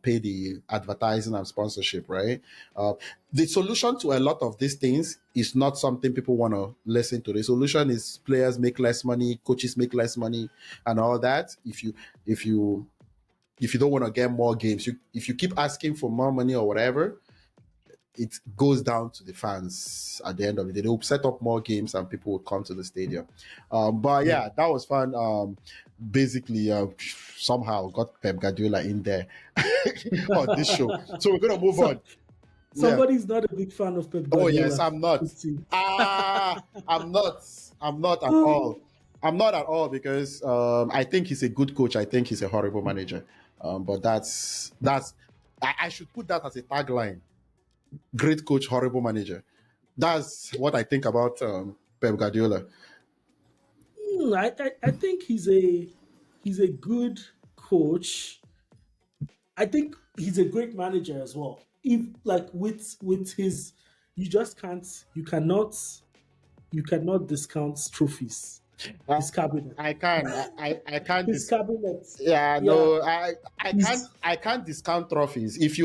pay the advertising and sponsorship, right? Uh, the solution to a lot of these things is not something people want to listen to. The solution is players make less money, coaches make less money, and all that. If you if you don't want to get more games, if you keep asking for more money or whatever, it goes down to the fans at the end of the day. They'll set up more games and people will come to the stadium. But yeah. yeah, that was fun. Basically, somehow got Pep Guardiola in there on this show. So we're gonna move So on. Yeah. somebody's not a big fan of Pep Oh yes, Guardiola. I'm not. It seems. I'm not. I'm not at all. I'm not at all, because I think he's a good coach. I think he's a horrible manager. But that's I should put that as a tagline: great coach, horrible manager. That's what I think about Pep Guardiola. I think he's a good coach. I think he's a great manager as well. If like with his, you cannot discount trophies. Uh, His cabinet, I can I can't his dis- cabinet. yeah, Yeah, no, he's I can't discount trophies. If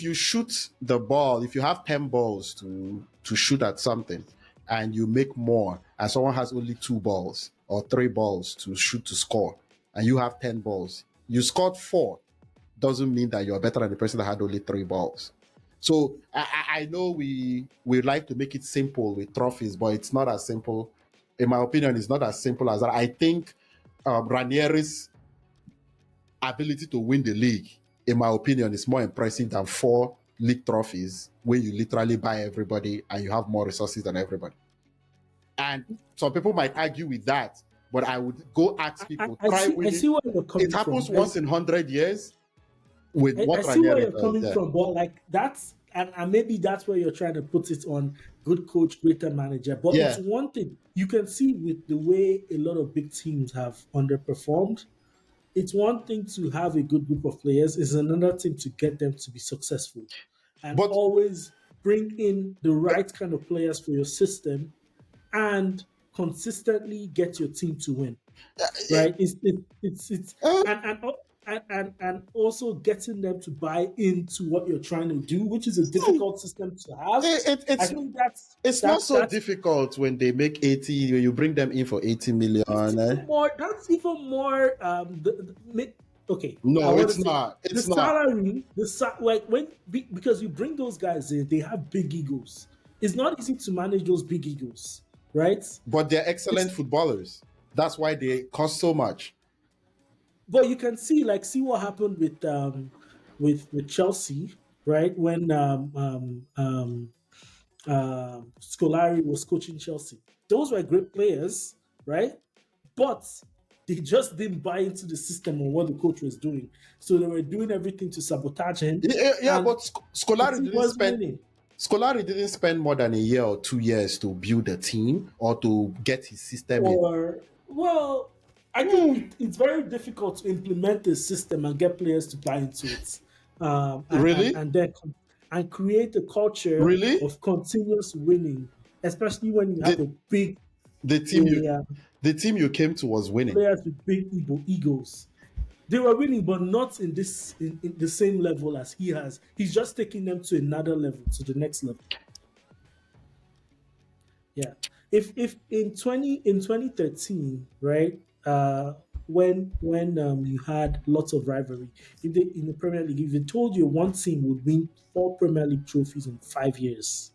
you shoot the ball, if you have 10 balls to shoot at something, and you make more, and someone has only 2 balls or 3 balls to shoot to score, and you have 10 balls, you scored 4, doesn't mean that you're better than the person that had only 3 balls. So I know we like to make it simple with trophies, but it's not as simple. In my opinion, it's not as simple as that. I think Ranieri's ability to win the league, in my opinion, is more impressive than 4 league trophies when you literally buy everybody and you have more resources than everybody. And some people might argue with that, but I would go ask I, people, I try see I winning. see where you're It coming happens from. once in 100 years with I what see where Ranieri you're does. coming Yeah. from, but like that's and maybe that's where you're trying to put it on good coach, greater manager. But it's Yeah. one thing you can see with the way a lot of big teams have underperformed. It's one thing to have a good group of players, it's another thing to get them to be successful and But always bring in the right kind of players for your system and consistently get your team to win, right? It's uh, and also getting them to buy into what you're trying to do, which is a difficult system to have. I it's think that's it's not that's so that's difficult when they make 80, when you bring them in for 80 million. it's Eh? even more. That's even more. Okay, I No, want to it's say not. the It's not. salary. Like because you bring those guys in, they have big egos. It's not easy to manage those big egos, right? But they're excellent It's footballers. That's why they cost so much. but you can see what happened with Chelsea, right? When Scolari was coaching Chelsea, those were great players, right? But They just didn't buy into the system or what the coach was doing. So they were doing everything to sabotage him, Yeah, and but the Scolari team didn't wasn't spend winning. Scolari didn't spend more than a year or 2 years to build a team or to get his system in. Or, well, I think Hmm, it's very difficult to implement a system and get players to buy into it, really? and then and create a culture Really? of continuous winning, especially when you have The a big the team you a, the team you came to was winning. players with big egos. They were winning, but not in the same level as he has. He's just taking them to another level, to the next level. Yeah. If in 2013, right, when you had lots of rivalry, if they in the Premier League, if they told you one team would win 4 Premier League trophies in 5 years,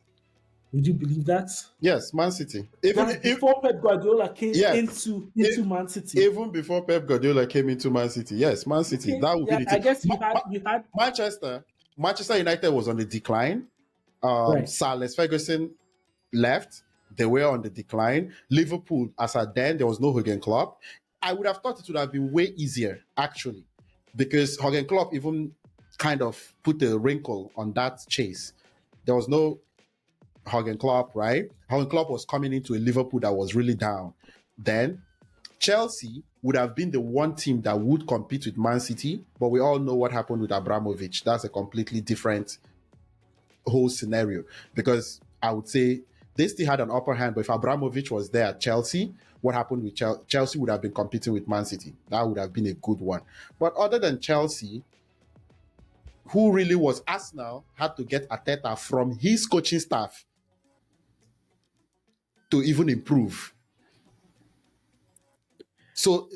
would you believe that? Yes, Man City. Even That's if before Pep Guardiola came yes, into Man City. even before Pep Guardiola came into Man City. Yes, Man City. Okay, That would be yeah, the I team. guess you had Manchester Manchester United was on the decline. right. Sir Alex Ferguson left. They were on the decline. Liverpool, as at then, there was no Jurgen Klopp. I would have thought it would have been way easier, actually, because Jurgen Klopp even kind of put a wrinkle on that chase. There was no Jurgen Klopp, right? Jurgen Klopp was coming into a Liverpool that was really down. Then Chelsea would have been the one team that would compete with Man City, but we all know what happened with Abramovich. That's a completely different whole scenario because I would say they still had an upper hand. But if Abramovich was there at Chelsea, what happened with Chelsea? Chelsea would have been competing with Man City. That would have been a good one. But other than Chelsea, who really was Arsenal had to get Arteta from his coaching staff to even improve. So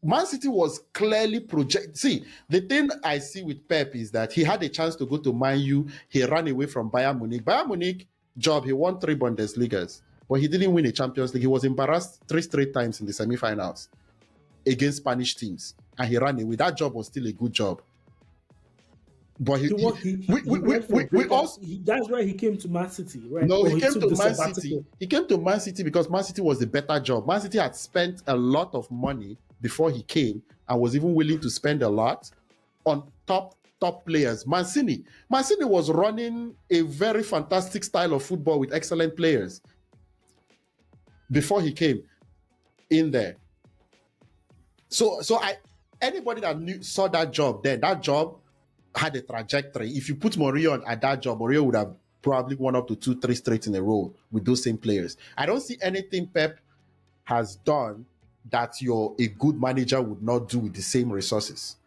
Man City was clearly project. See, the thing I see with Pep is that he had a chance to go to Man U. He ran away from Bayern Munich. Bayern Munich job, he won 3 Bundesligas, but he didn't win a Champions League. He was embarrassed 3 straight times in the semi-finals against Spanish teams, and he ran away. That job was still a good job, but He wa- he went for a we break. also That's why he came to Man City, right? no, he Or he came took to the Man City. sabbatical. He came to Man City because Man City was the better job. Man City had spent a lot of money before he came and was even willing to spend a lot on top players. Mancini was running a very fantastic style of football with excellent players before he came in there. So I anybody that saw that job then, that job had a trajectory. If you put Mourinho at that job, Mourinho would have probably won up to 2, 3 straight in a row with those same players. I don't see anything Pep has done that a good manager would not do with the same resources.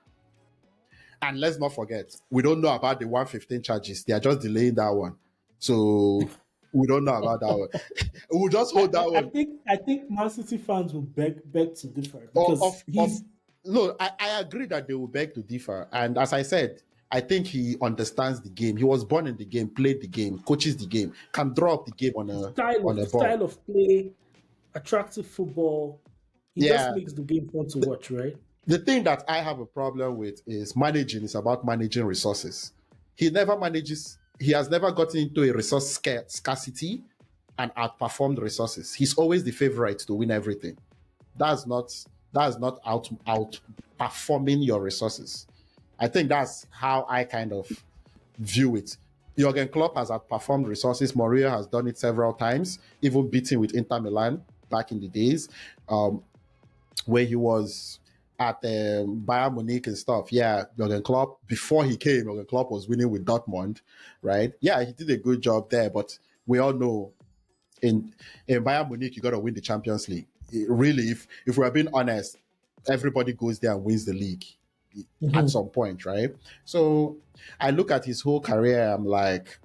And let's not forget, we don't know about the 115 charges. They are just delaying that one. So we don't know about that one. We'll just hold that one. I think Man City fans will beg to differ Of because he's no, I agree that they will beg to differ. And as I said, I think he understands the game. He was born in the game, played the game, coaches the game, can draw up the game on a ball. style of play, attractive football. He just Yeah. makes the game fun to watch, right? The thing that I have a problem with is managing is about managing resources. He has never gotten into a resource scarcity and outperformed resources. He's always the favorite to win everything. That's not out performing your resources. I think that's how I kind of view it. Jurgen Klopp has outperformed resources. Mourinho has done it several times, even beating with Inter Milan back in the days. Where he was at Bayern Munich and stuff. Yeah, Jurgen Klopp, before he came, Jurgen Klopp was winning with Dortmund, right? Yeah, he did a good job there, but we all know in Bayern Munich, you got to win the Champions League. Really, if we're being honest, everybody goes there and wins the league at Mhm. some point, right? So I look at his whole career, I'm like,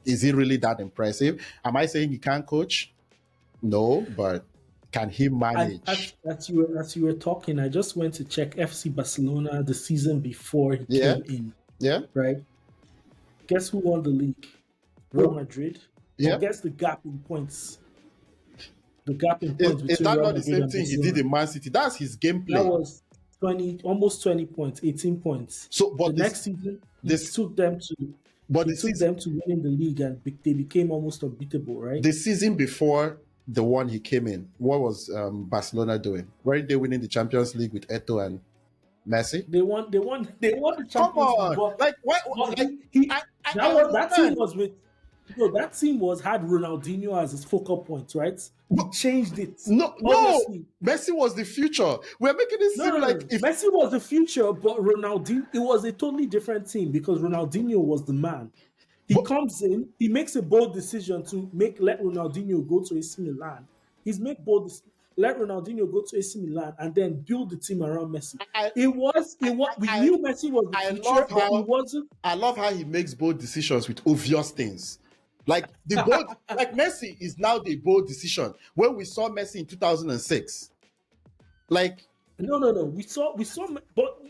is he really that impressive? Am I saying he can't coach? No, but can he And manage? as you were talking, I just went to check FC Barcelona the season before he Yeah, came in, yeah. right? Guess who won the league? Real Who? Madrid. But Yeah. guess the gap in points. The gap in points Is between that Real not the Madrid same and thing he did Barcelona. in Man City? That's his That gameplay. was 20, almost 20 points, 18 points. So, The but next season, this, but he took them to winning the league, and they became almost unbeatable, right? the season before the one he came in, what was Barcelona doing? Weren't they winning the Champions League with Eto and Messi? They won the Come Champions League, on, but like why? but Like he I that team understand, was with no, that team was had Ronaldinho as his focal point, right? He but changed it. no, Obviously, Messi was the future. We're making it no, seem no, like no. if Messi was the future, but Ronaldinho, it was a totally different team because Ronaldinho was the man. He but comes in, he makes a bold decision to let Ronaldinho go to AC Milan. He's make bold let Ronaldinho go to AC Milan and then build the team around Messi. I, It was we I knew Messi was the I future, love but he how wasn't. he makes bold decisions with obvious things. Like the bold, like Messi is now the bold decision. When we saw Messi in 2006, like No, no, no. We saw, but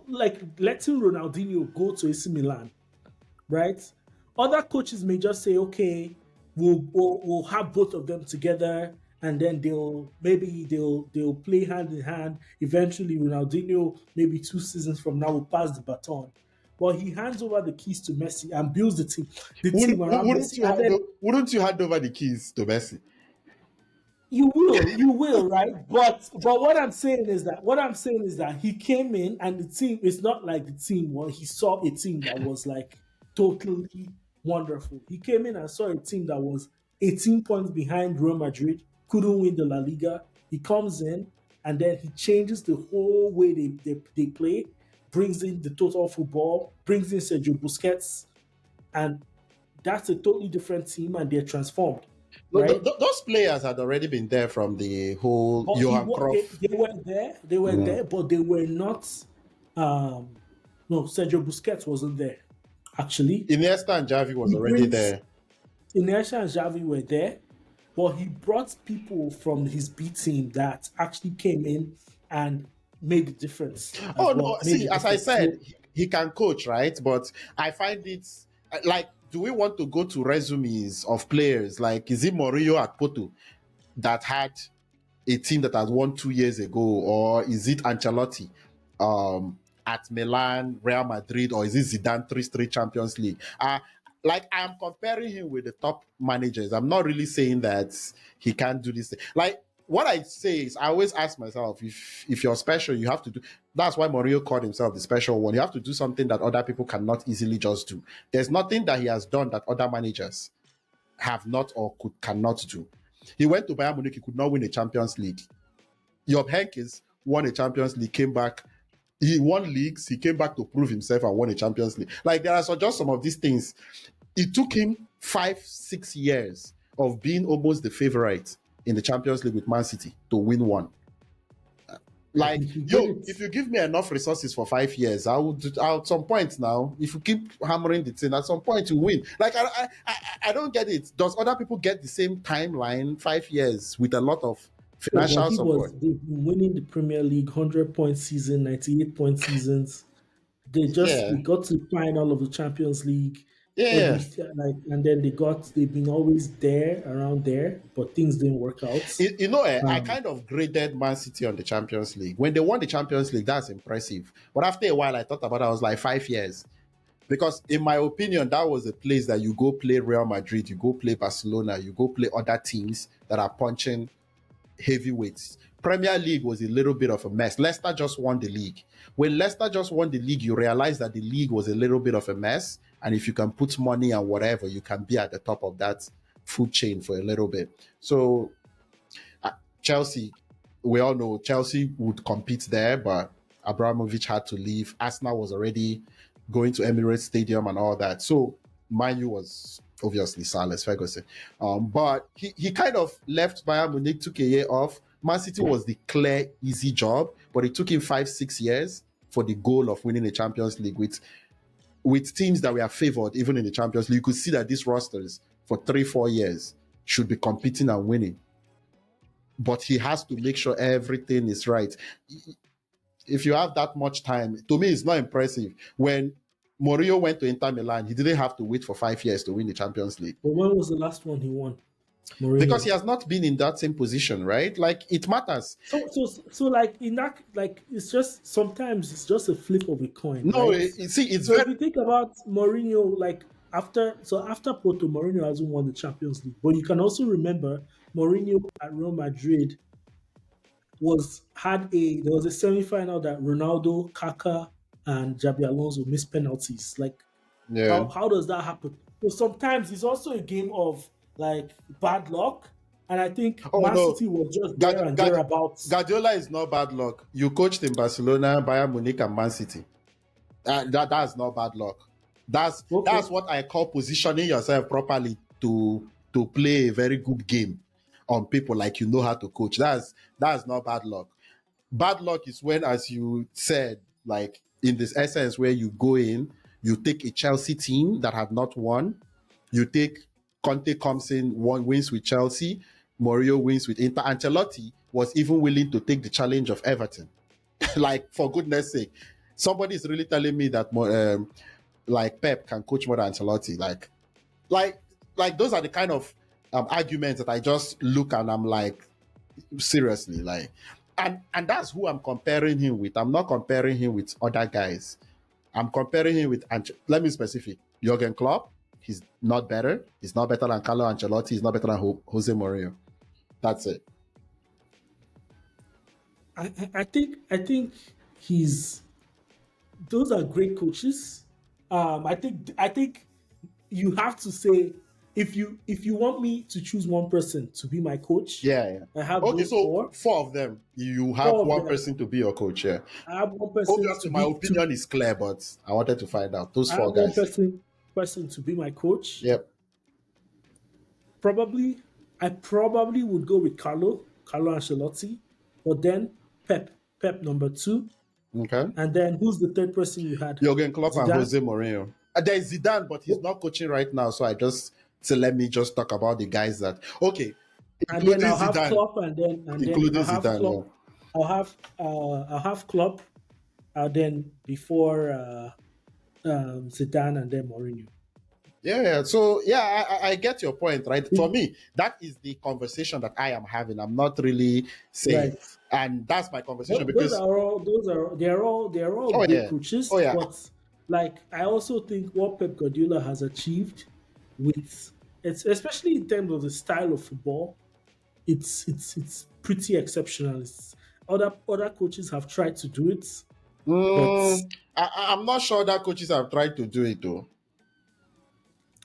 like letting Ronaldinho go to AC Milan, right? Other coaches may just say, okay, we'll have both of them together, and then they'll play hand in hand. Eventually, Ronaldinho, maybe 2 seasons from now, will pass the baton. But he hands over the keys to Messi and builds the team around Messi, and then wouldn't you hand over the keys to Messi? you will, right? But what I'm saying is that he came in and the team is not like the team where he saw a team that was like totally wonderful. He came in and saw a team that was 18 points behind Real Madrid, couldn't win the La Liga. He comes in and then he changes the whole way they play, brings in the total football, brings in Sergio Busquets, and that's a totally different team and they're transformed, right? Those players had already been there from the whole But Johan Cruyff. they were there. They were Mm. there, but they were not. Um, no, Sergio Busquets wasn't there. Actually, Iniesta and Javi was he already brings there. Inertia and Xavi were there, but he brought people from his B team that actually came in and made the difference Oh as no! well. Made See, the as I difference. said, So he can coach, right? But I find it like, do we want to go to resumes of players like, is it Mourinho at Porto that had a team that has won 2 years ago, or is it Ancelotti at Milan, Real Madrid, or is it Zidane three straight Champions League? Like I'm comparing him with the top managers. I'm not really saying that he can't do this. Like what I say is, I always ask myself, if you're special, you have to do. That's why Mourinho called himself the special one. You have to do something that other people cannot easily just do. There's nothing that he has done that other managers have not or cannot do. He went to Bayern Munich, he could not win a Champions League. Job Henkes won a Champions League, came back. He won leagues, he came back to prove himself and won a Champions League. Like there are just some of these things. It took him 5-6 years of being almost the favorite in the Champions League with Man City to win one. but Like, he did yo, it. if you give me enough resources for 5 years, I would. At some point now, if you keep hammering the thing, at some point you win. Like, I don't get it. Does other people get the same timeline, 5 years, with a lot of No, but financial support? they've been winning the Premier League, 100-point season, 98-point seasons. They Yeah, got to the final of the Champions League every yeah. like, and then they've been always there around there, but things didn't work out. I Um, kind of graded Man City on the Champions League. When they won the Champions League, that's impressive. But after a while, I thought about it. I was like, 5 years. Because in my opinion, that was a place that you go play Real Madrid, you go play Barcelona, you go play other teams that are punching heavyweights. Premier League was a little bit of a mess. Leicester just won the league. When Leicester just won the league, you realize that the league was a little bit of a mess. And if you can put money and whatever, you can be at the top of that food chain for a little bit. So Chelsea, we all know Chelsea would compete there, but Abramovich had to leave. Arsenal was already going to Emirates Stadium and all that. So Man U was obviously Sir Alex Ferguson. But he kind of left Bayern Munich, took a year off. Man City was the clear, easy job, but it took him 5-6 years for the goal of winning the Champions League with teams that were favored even in the Champions League. You could see that these rosters for 3-4 years should be competing and winning, but he has to make sure everything is right. If you have that much time, to me, it's not impressive. When Mourinho went to Inter Milan, he didn't have to wait for 5 years to win the Champions League but when was the last one he won? because he Mourinho. has not been in that same position, right? Like it matters. So like in that, like, it's just sometimes it's just a flip of a coin, No, right? see, it's So very if you think about Mourinho, like after Porto, Mourinho hasn't won the Champions League, but you can also remember Mourinho at Real Madrid there was a semi-final that Ronaldo, Kaká, and Jabi Alonso missed penalties. Like Yeah. how does that happen? So sometimes it's also a game of like bad luck, and I think Oh Man no, City was just there Guard- and Guard- thereabouts. Guardiola is not bad luck. You coached in Barcelona, Bayern Munich, and Man City. That's not bad luck. That's Okay, what I call positioning yourself properly to play a very good game on people like you know how to coach. That's not bad luck. Bad luck is when, as you said, like in this essence where you go in, you take a Chelsea team that have not won, you take Conte comes in, one wins with Chelsea, Mourinho wins with Inter. Ancelotti was even willing to take the challenge of Everton. Like, for goodness sake, somebody is really telling me that like Pep can coach more than Ancelotti. Like, like those are the kind of arguments that I just look and I'm like, seriously, like, and that's who I'm comparing him with. I'm not comparing him with other guys. I'm comparing him with, let me be specific, Jurgen Klopp. He's not better. He's not better than Carlo Ancelotti. He's not better than Jose Mourinho. That's it. I think he's those are great coaches. I think you have to say if you want me to choose one person to be my coach, Yeah, yeah. I have Okay, those so four. four of them, you have Four of one them. person to be your coach. Yeah. I have one person Obviously, to my be to opinion is clear, but I wanted to find out those I four have one guys. person to be my coach. Yep. Probably I probably would go with Carlo Ancelotti, but then Pep number two, Okay. and then who's the third person you had? Jurgen Klopp and Zidane. Jose Mourinho. There's Zidane, but he's not coaching right now. So I just so let me just talk about the guys that okay, And then including I'll have Zidane, Klopp, and then including Zidane. Yeah. I'll have Klopp, then before Zidane and then Mourinho. Yeah, yeah. So yeah, I get your point, right? For me, that is the conversation that I am having. I'm not really saying, Right. and that's my conversation Those because are all. They are all oh great yeah, oh coaches. yeah, But like, I also think what Pep Guardiola has achieved with it's especially in terms of the style of football, it's pretty exceptional. Other coaches have tried to do it, but I'm not sure that coaches have tried to do it though.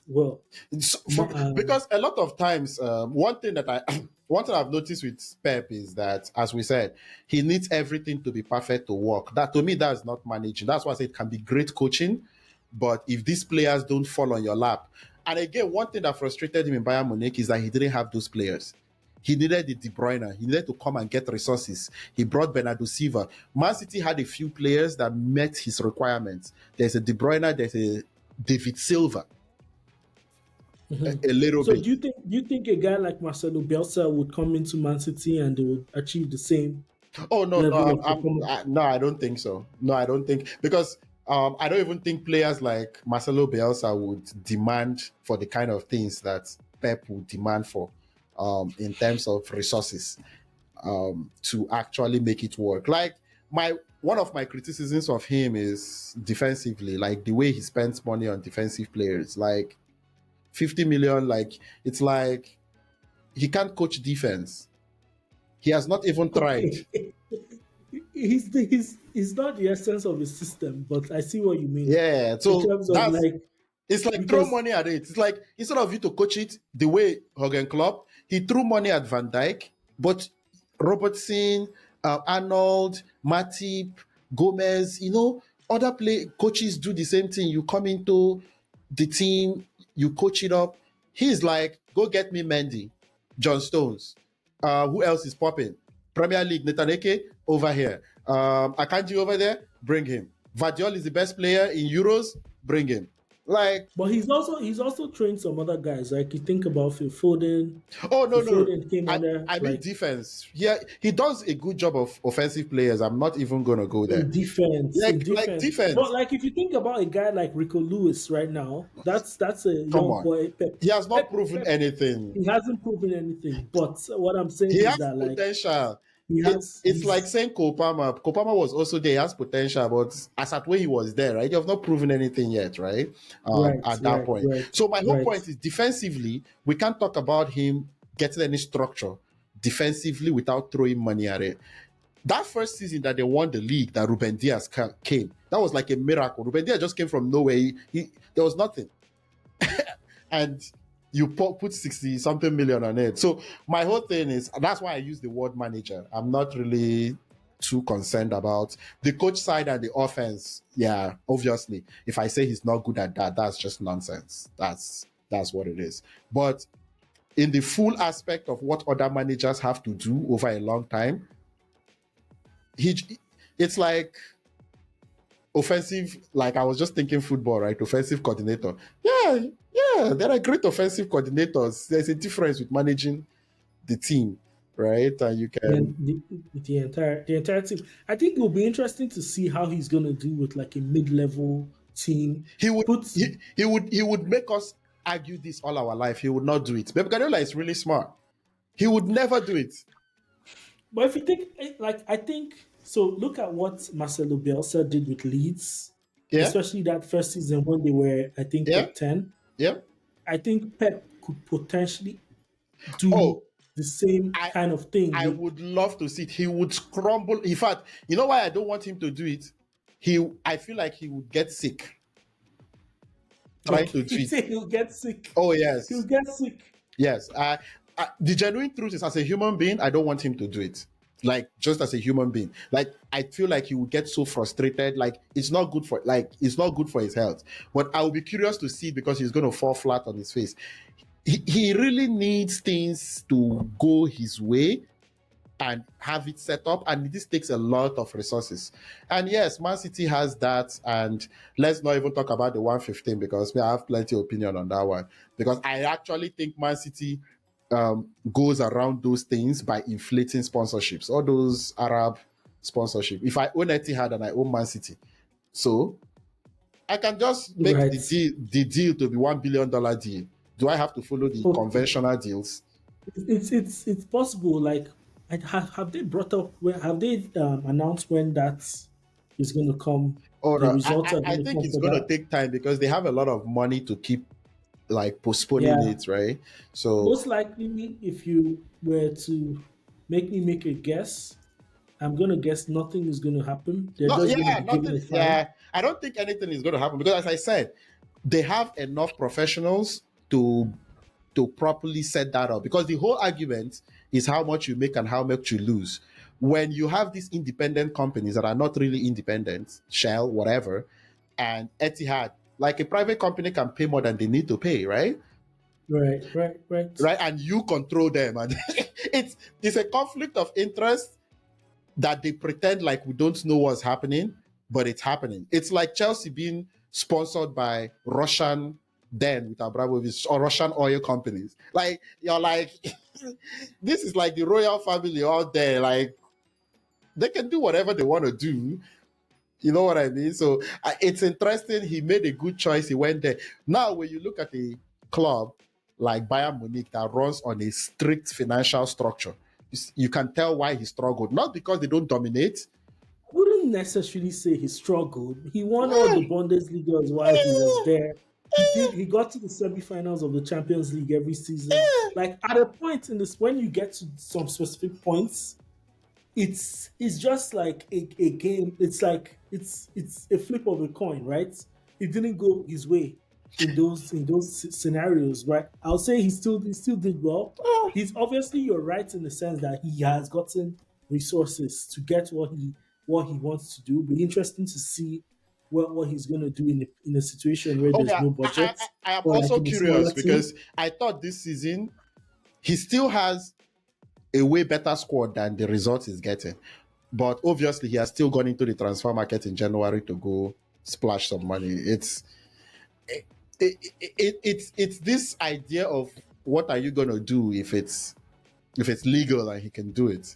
well, Because a lot of times, one thing that I one thing I've noticed with Pep is that, as we said, he needs everything to be perfect to work. That to me, that's not managing. That's why I say it can be great coaching, but if these players don't fall on your lap, and again, one thing that frustrated him in Bayern Munich is that he didn't have those players. He needed the De Bruyne. He needed to come and get resources. He brought Bernardo Silva. Man City had a few players that met his requirements. There's a De Bruyne. There's a David Silva. mhm. A little So bit. do you think a guy like Marcelo Bielsa would come into Man City and they would achieve the same Oh no, no, level of performance? no, I don't think so. No, I don't think because I don't even think players like Marcelo Bielsa would demand for the kind of things that Pep would demand for, in terms of resources, to actually make it work. Like my one of my criticisms of him is defensively, like the way he spends money on defensive players, like 50 million, like it's like he can't coach defense. He has not even tried. Okay, he's not the essence of the system, but I see what you mean Yeah, in so terms of that's like it's like throw because money at it. It's like instead of you to coach it the way Jurgen Klopp, he threw money at Van Dijk, but Robertson, Arnold, Matip, Gomez, other play coaches do the same thing. You come into the team, you coach it up. He's like, go get me Mendy, John Stones. Who else is popping? Premier League, Netaneke over here. Akanji over there, bring him. Vadiol is the best player in Euros, bring him. Like, but he's also trained some other guys. Like you think about Phil Foden. oh no, Phil no. Foden came I, on there I mean like defense. Yeah, he does a good job of offensive players. I'm not even gonna go in there. defense, in Like defense. But defense. like if you think about a guy like Rico Lewis right now, that's a Come young on. boy. Pep, He has not Pep, proven Pep. anything. He hasn't proven anything. But what I'm saying He is has that like potential. he It's has it's like he's saying Kopama. Kopama was also there. He has potential, but as at where he was there, right? You have not proven anything yet, right? right, At that right, point. right, So my whole right. point is defensively, we can't talk about him getting any structure defensively without throwing money at it. That first season that they won the league, that Ruben Diaz came, that was like a miracle. Ruben Diaz just came from nowhere. There was nothing, and you put 60 something million on it. So my whole thing is, that's why I use the word manager. I'm not really too concerned about the coach side and the offense. Yeah, obviously, if I say he's not good at that, that's just nonsense. That's what it is. But in the full aspect of what other managers have to do over a long time, he it's like offensive, like I was just thinking football, right? Offensive coordinator. Yeah, there are great offensive coordinators. There's a difference with managing the team, right? And you can, And the entire team. I think it will be interesting to see how he's going to do with like a mid-level team. he would Puts, he would make us argue this all our life. He would not do it. Pep Guardiola is really smart. He would never do it. but if you think like I think so, look at what Marcelo Bielsa did with Leeds, Yeah, especially that first season when they were, I think, yeah, top 10. yeah. I think Pep could potentially Oh, do the same I kind of thing I with would love to see it. He would crumble. In fact, you know why I don't want him to do it? I feel like he would get sick trying okay. to do He it. said he'll get sick. Oh He'll yes, get sick. yes. The genuine truth is, as a human being, I don't want him to do it. Like, just as a human being, like I feel like he would get so frustrated. Like it's not good for his health. But I will be curious to see, because he's going to fall flat on his face. He really needs things to go his way and have it set up, and this takes a lot of resources. And yes, Man City has that, and let's not even talk about the 115, because I have plenty of opinion on that one, because I actually think Man City goes around those things by inflating sponsorships, all those Arab sponsorship. If I own Etihad and I own Man City, so I can just make Right. the deal to be $1 billion deal. Do I have to follow the Okay. conventional deals? It's possible. Like, have they brought up? Have they announced when that is going to come? Or The results are I going to think come it's for going to that. take time, because they have a lot of money to keep like postponing Yeah. it, right? So Most likely, if you were to make me make a guess, I'm going to guess nothing is going to happen. They're no, just going to yeah, be given nothing. a fine. Yeah, I don't think anything is going to happen, because, as I said, they have enough professionals to properly set that up. Because the whole argument is how much you make and how much you lose. When you have these independent companies that are not really independent, Shell, whatever, and Etihad, like a private company can pay more than they need to pay, right? Right. Right. Right. Right, and you control them, and it's a conflict of interest that they pretend like we don't know what's happening, but it's happening. It's like Chelsea being sponsored by Russian, then with Abramovich, or Russian oil companies. Like, you're like, this is like the royal family out there. Like, they can do whatever they want to do. You know what I mean? So it's interesting. He made a good choice. He went there. Now, when you look at a club like Bayern Munich that runs on a strict financial structure, you can tell why he struggled. Not because they don't dominate. Wouldn't necessarily say he struggled. He won all Yeah, the Bundesliga while he was there. He did. He got to the semifinals of the Champions League every season. Like at a point in this, when you get to some specific points, it's just like a game. It's like it's a flip of a coin, right? It didn't go his way in those scenarios, right? I'll say he still did well. He's obviously, you're right in the sense that he has gotten resources to get what he wants to do. Be interesting to see what he's going to do in a situation where okay. there's no budget, I am or like also in a curious, smaller team. because I thought this season he still has a way better squad than the results he's getting. But obviously, he has still gone into the transfer market in January to go splash some money. It's this idea of, what are you gonna do if it's legal and he can do it.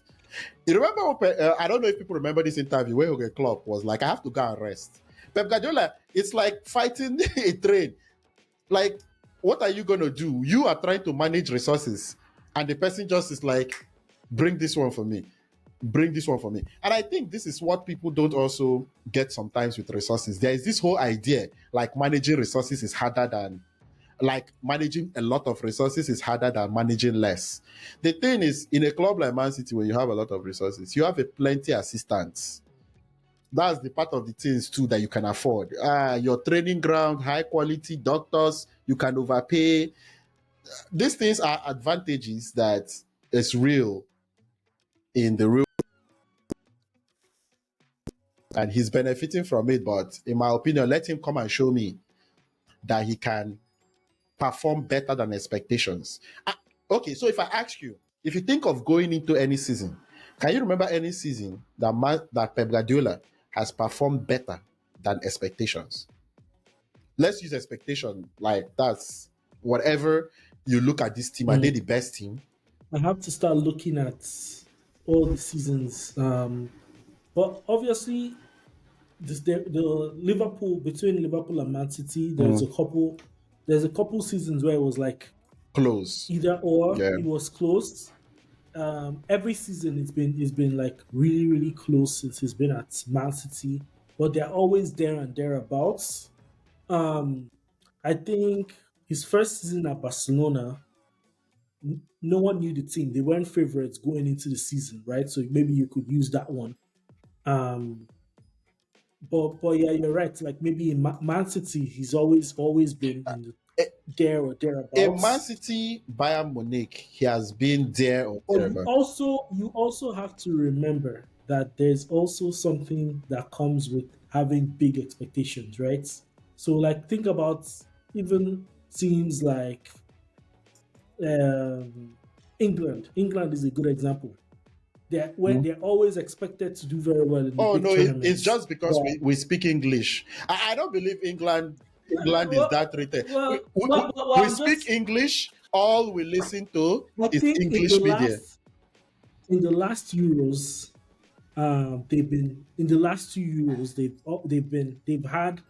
You remember? I don't know if people remember this interview where Jurgen Klopp was like, "I have to go and rest." Pep Guardiola, it's like fighting a train. Like, what are you gonna do? You are trying to manage resources, and the person just is like, "Bring this one for me. Bring this one for me." And I think this is what people don't also get sometimes with resources. There is this whole idea like managing resources is harder than Like managing a lot of resources is harder than managing less. The thing is, in a club like Man City, when you have a lot of resources, you have a plenty assistants. That's the part of the things too that you can afford. Your training ground, high quality doctors, you can overpay. These things are advantages that is real in the real, and he's benefiting from it. But in my opinion, let him come and show me that he can perform better than expectations. Okay, so if I ask you, if you think of going into any season, can you remember any season that Pep Guardiola has performed better than expectations? Let's use expectation like that's whatever you look at this team. Are they Mm. the best team? I have to start looking at all the seasons. But obviously, the Liverpool between Liverpool and Man City, Mm, there's a couple seasons where it was like close. either or. Yeah. It was close. Every season it's been like really really close since he's been at Man City, but they're always there and thereabouts. Um, I think his first season at Barcelona, no one knew the team. They weren't favorites going into the season, right? So maybe you could use that one. Um, but yeah, you're right. Like maybe in Man City, he's always been in the there or In Man thereabouts. City, Bayern Munich, he has been there or But there. you also have to remember that there's also something that comes with having big expectations, right? So like think about even teams like um, England. England is a good example. They're always expected to do very well in the Oh big no, it's tournaments. just because But we speak English. I don't believe England is well, that rated. well, We I'm speak just. English. All we listen to I is think English media. in the last Euros, they've been in the last two Euros. They've had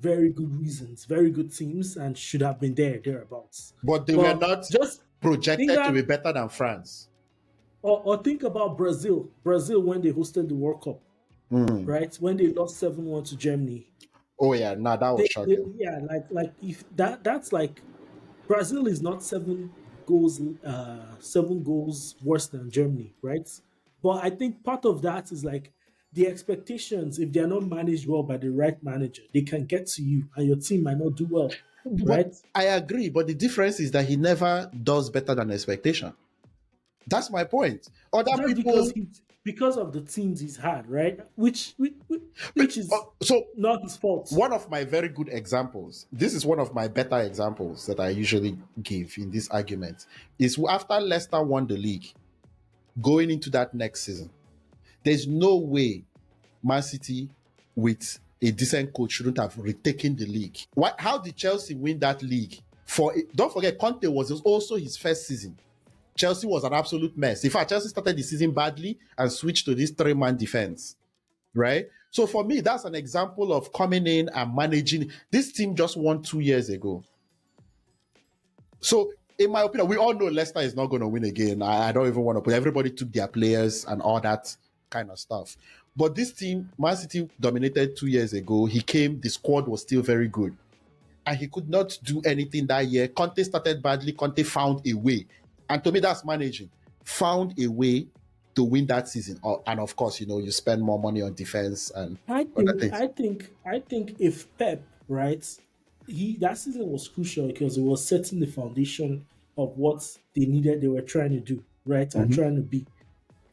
very good reasons, very good teams, and should have been thereabouts. But they were But not just projected to England, be better than France. or think about Brazil. Brazil when they hosted the World Cup, Mm. right? When they lost 7-1 to Germany. Oh yeah, nah, that was shocking. Yeah, like if that's like Brazil is not 7 goals, 7 goals worse than Germany, right? But I think part of that is like the expectations. If they are not managed well by the right manager, they can get to you, and your team might not do well, But right? I agree. But the difference is that he never does better than expectation. That's my point. Other That's people. because of the teams he's had, right? Which is So not his fault. one of my very good examples, this is one of my better examples that I usually give in this argument, is after Leicester won the league, going into that next season, there's no way Man City with a decent coach shouldn't have retaken the league. How did Chelsea win that league? Don't forget, Conte was also his first season. Chelsea was an absolute mess. In fact, Chelsea started the season badly and switched to this three-man defense, right? So for me, that's an example of coming in and managing. This team just won 2 years ago. So in my opinion, we all know Leicester is not going to win again. I don't even want to put, everybody took their players and all that kind of stuff. But this team, Man City dominated 2 years ago. He came, the squad was still very good. And he could not do anything that year. Conte started badly. Conte found a way. And to me, that's managing. Found a way to win that season. And of course, you spend more money on defense and other things. I think if Pep, right, he that season was crucial because it was setting the foundation of what they were trying to do, right, and Mhm. trying to be.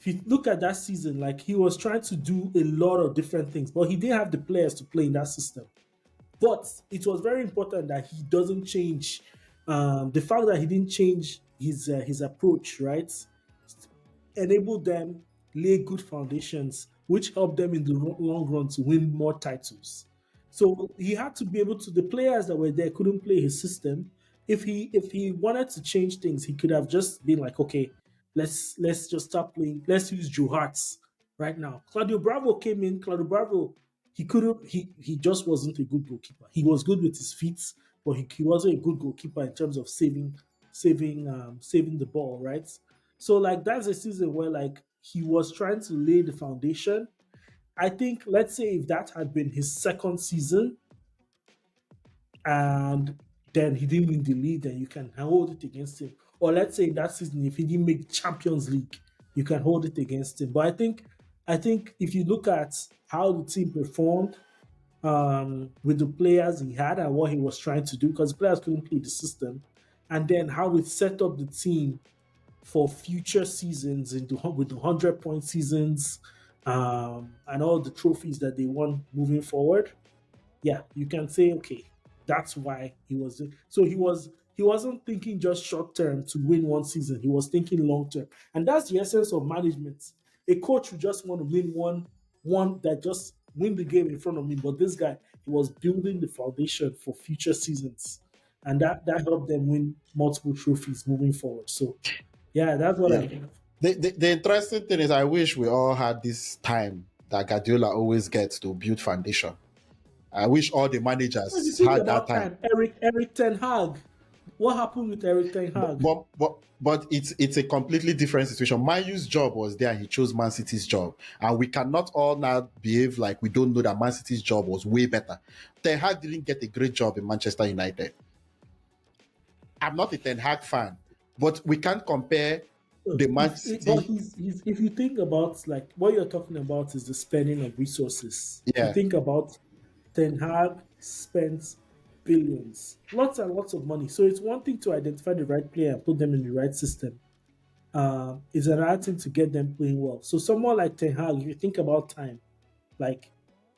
If you look at that season, like he was trying to do a lot of different things, but he didn't have the players to play in that system. But it was very important that he doesn't change. The fact that he didn't change his approach, right, enabled them lay good foundations, which helped them in the long run to win more titles. So he had to be able to. The players that were there couldn't play his system. If he wanted to change things, he could have just been like, okay, let's just start playing. Let's use Joe Hart's right now. Claudio Bravo came in. Claudio Bravo, he couldn't. He just wasn't a good goalkeeper. He was good with his feet, but he wasn't a good goalkeeper in terms of saving the ball, right? So like that's a season where like he was trying to lay the foundation. I think let's say if that had been his second season and then he didn't win the league, then you can hold it against him. Or let's say in that season, if he didn't make Champions League, you can hold it against him. But I think if you look at how the team performed with the players he had and what he was trying to do, because the players couldn't play the system, and then how it set up the team for future seasons with the 100-point seasons and all the trophies that they won moving forward, yeah, you can say, okay, that's why he was. So he wasn't thinking just short term to win one season. He was thinking long term, and that's the essence of management. A coach who just want to win one that just win the game in front of me, but this guy, he was building the foundation for future seasons, and that helped them win multiple trophies moving forward. So yeah, that's what Yeah. I think. The interesting thing is, I wish we all had this time that Guardiola always gets to build foundation. I wish all the If you managers think had that about time. time, Eric Ten Hag, what happened with Eric Ten Hag? But it's a completely different situation. Mayu's job was there, and he chose Man City's job, and we cannot all now behave like we don't know that Man City's job was way better. Ten Hag didn't get a great job in Manchester United. I'm not a Ten Hag fan, but we can't compare the Man But City. if you think about like what you're talking about is the spending of resources. If you Yeah, think about Ten Hag spent billions, lots and lots of money. So it's one thing to identify the right player and put them in the right system. It's another thing to get them playing well. So someone like Ten Hag, if you think about time, like,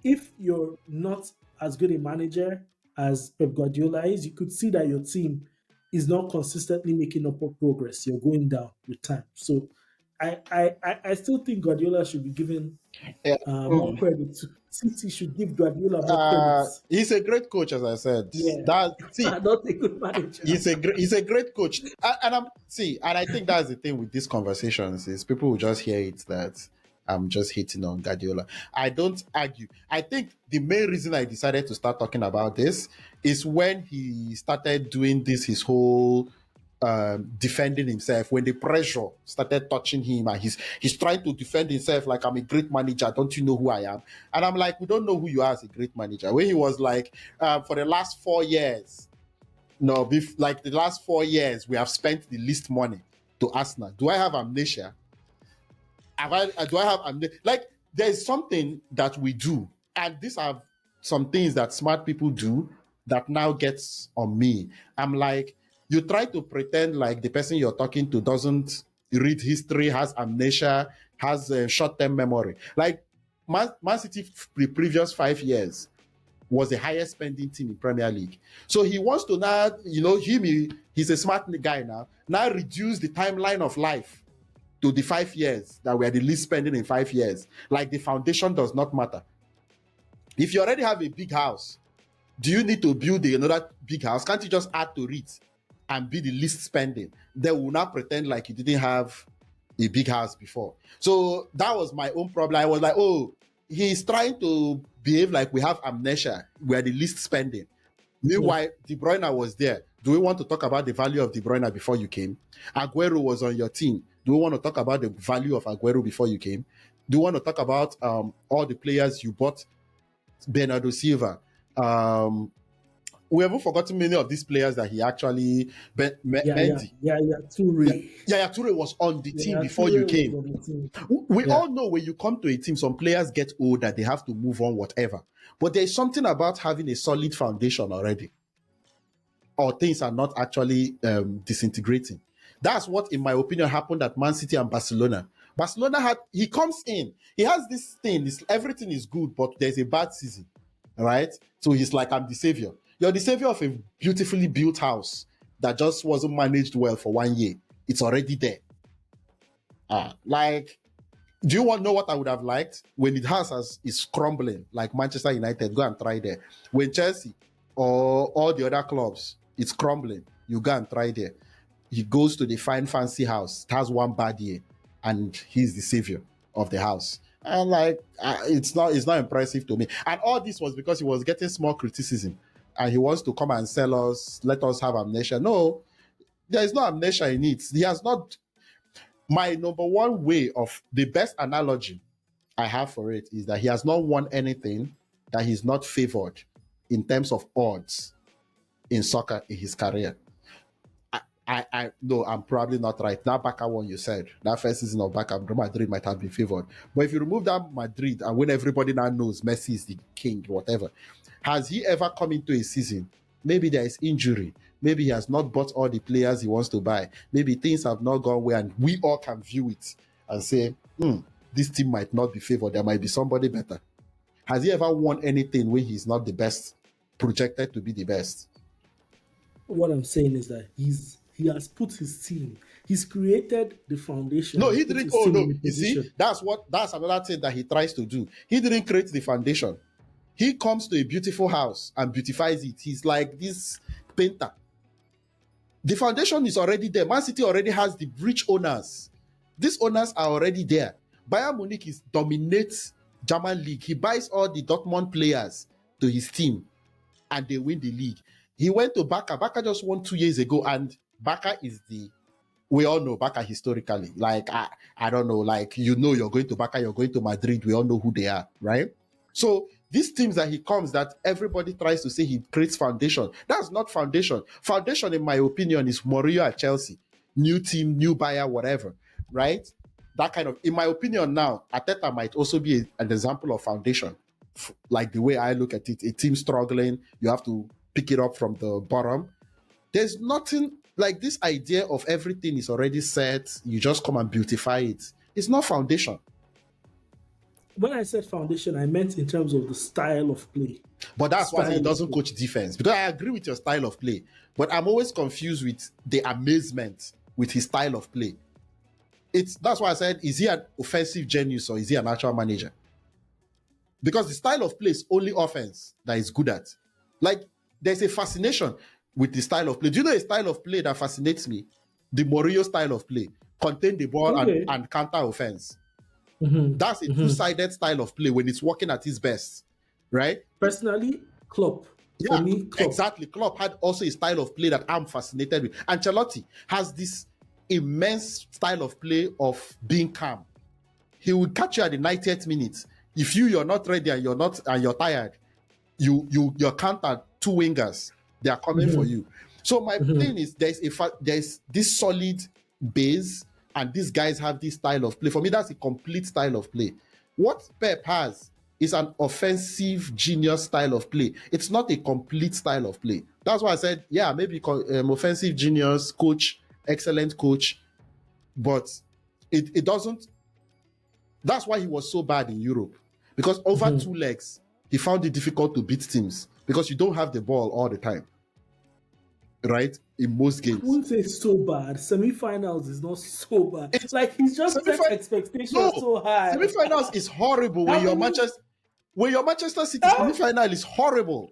if you're not as good a manager as Pep Guardiola is, you could see that your team is not consistently making upward progress. You're going down with time. So I still think Guardiola should be given yeah. more credit. City should give Guardiola more credit. He's a great coach, as I said. Yeah, That see, not a good manager. he's a great coach, and I think that's the thing with these conversations is people will just hear it that I'm just hitting on Guardiola. I don't argue. I think the main reason I decided to start talking about this is when he started doing this his whole defending himself, when the pressure started touching him and he's trying to defend himself like, I'm a great manager, don't you know who I am? And I'm like, we don't know who you are as a great manager. When he was like, for the last 4 years, no, like the last 4 years, we have spent the least money to Arsenal. Do I have amnesia? Do I have amnesia? Like, there's something that we do, and these are some things that smart people do that now gets on me. I'm like, you try to pretend like the person you're talking to doesn't read history, has amnesia, has a short-term memory. Like Man City, the previous 5 years was the highest spending team in Premier League. So he wants to now, he's a smart guy now reduce the timeline of life to the 5 years that were the least spending in 5 years. Like the foundation does not matter. If you already have a big house, do you need to build another big house? Can't you just add to it and be the least spending? They will not pretend like you didn't have a big house before. So that was my own problem. I was like, oh, he's trying to behave like we have amnesia. We're the least spending. Yeah, Meanwhile, De Bruyne was there. Do we want to talk about the value of De Bruyne before you came? Aguero was on your team. Do we want to talk about the value of Aguero before you came? Do you want to talk about all the players you bought? Bernardo Silva. We haven't forgotten many of these players that he actually Mendy. yeah. Yeah, Toure, Yaya Toure was on the team yeah, before you Toure was came. on the team. We Yeah, all know when you come to a team, some players get older, they have to move on, whatever. But there's something about having a solid foundation already, or things are not actually disintegrating. That's what, in my opinion, happened at Man City and Barcelona. He comes in, he has this thing, everything is good, but there's a bad season, right? So he's like, I'm the savior. You're the savior of a beautifully built house that just wasn't managed well for 1 year. It's already there. Like, do you want to know what I would have liked? When it is crumbling, like Manchester United, go and try there. When Chelsea or all the other clubs, it's crumbling, you go and try there. He goes to the fine fancy house, it has one bad year, and he's the savior of the house. And like, it's not impressive to me. And all this was because he was getting small criticism, and he wants to come and sell us, let us have amnesia. No, there is no amnesia in it. He has not. My number one way of the best analogy I have for it is that he has not won anything that he's not favored in terms of odds. in soccer in his career. I no, I'm probably not right. That Barca one you said, that first season of Barca, Real Madrid might have been favored. But if you remove that Madrid and when everybody now knows Messi is the king, whatever, has he ever come into a season? Maybe there is injury. Maybe he has not bought all the players he wants to buy. Maybe things have not gone well, and we all can view it and say, this team might not be favored. There might be somebody better. Has he ever won anything when he's not the best, projected to be the best? What I'm saying is that he has put his team. He's created the foundation No, and he put didn't. his Oh team no, in a you see, position. that's another thing that he tries to do. He didn't create the foundation. He comes to a beautiful house and beautifies it. He's like this painter. The foundation is already there. Man City already has the rich owners. These owners are already there. Bayern Munich dominates German league. He buys all the Dortmund players to his team, and they win the league. He went to Barca. Barca just won 2 years ago, and Barca is we all know Barca historically. Like, I don't know, like, you're going to Barca, you're going to Madrid. We all know who they are, right? So these teams that he comes, that everybody tries to say he creates foundation. That's not foundation. Foundation, in my opinion, is Mourinho at Chelsea. New team, new buyer, whatever, right? That kind of, in my opinion now, Ateta might also be an example of foundation. Like the way I look at it, a team struggling, you have to pick it up from the bottom. There's nothing like this idea of everything is already set. You just come and beautify it. It's not foundation. When I said foundation, I meant in terms of the style of play. But that's why I say he Style of doesn't play. coach defense. Because I agree with your style of play. But I'm always confused with the amazement with his style of play. That's why I said, is he an offensive genius or is he a natural manager? Because the style of play is only offense that he's good at. Like, there's a fascination with the style of play. Do you know a style of play that fascinates me? The Mourinho style of play. Contain the ball Okay. and counter offense. Mm-hmm. That's a Mm-hmm. two-sided style of play when it's working at its best, right? Personally, Klopp. For Yeah, me, Klopp. exactly. Klopp had also a style of play that I'm fascinated with. Ancelotti has this immense style of play of being calm. He will catch you at the 90th minute. If you're not ready and you're tired, your counter two wingers, they are coming for you. So my thing is there's this solid base, and these guys have this style of play. For me, that's a complete style of play. What Pep has is an offensive genius style of play. It's not a complete style of play. That's why I said, yeah, maybe offensive genius, coach, excellent coach, but it doesn't. That's why he was so bad in Europe, because over two legs, he found it difficult to beat teams because you don't have the ball all the time, right? In most I games, wouldn't say it's so bad. Semi-finals is not so bad. it's Like he's just set semifinal. No, expectations so high. semifinals is horrible How many? when your Manchester City Ah, semifinal is horrible.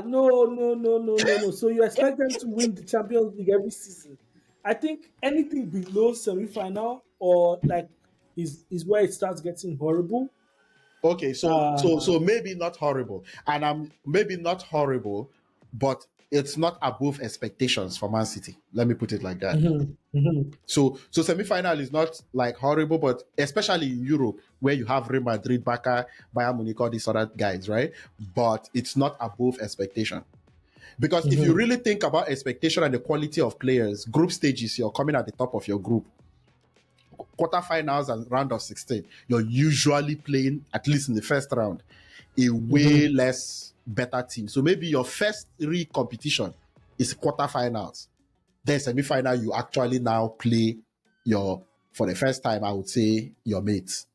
no. So you expect them to win the Champions League every season? I think anything below semi-final or like is where it starts getting horrible. Okay, so Uh, maybe not horrible, and I'm maybe not horrible, but it's not above expectations for Man City. Let me put it like that. mhm, mhm, So semi-final is not like horrible, but especially in Europe where you have Real Madrid, Barca, Bayern Munich, all these other guys, right? But it's not above expectation. Because if you mhm, really think about expectation and the quality of players, group stages, you're coming at the top of your group. Quarterfinals and round of 16, you're usually playing, at least in the first round, a way mhm. less better team. So maybe your first real competition is quarterfinals. Then semi-final, you actually now play for the first time, I would say, your mates.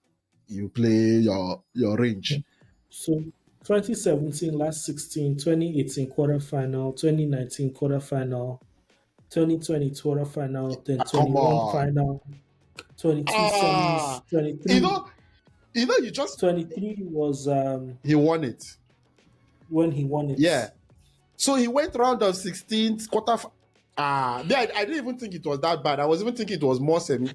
You play your range. So 2017 last 16, 2018 quarterfinal, 2019 quarterfinal, 2020 quarterfinal, then Come 21 on. final, 22 semis, Ah, you know, you just 23 was he won it. when he won Yeah. it. So he went round of 16, yeah, I didn't even think it was that bad. I was even thinking it was more semi.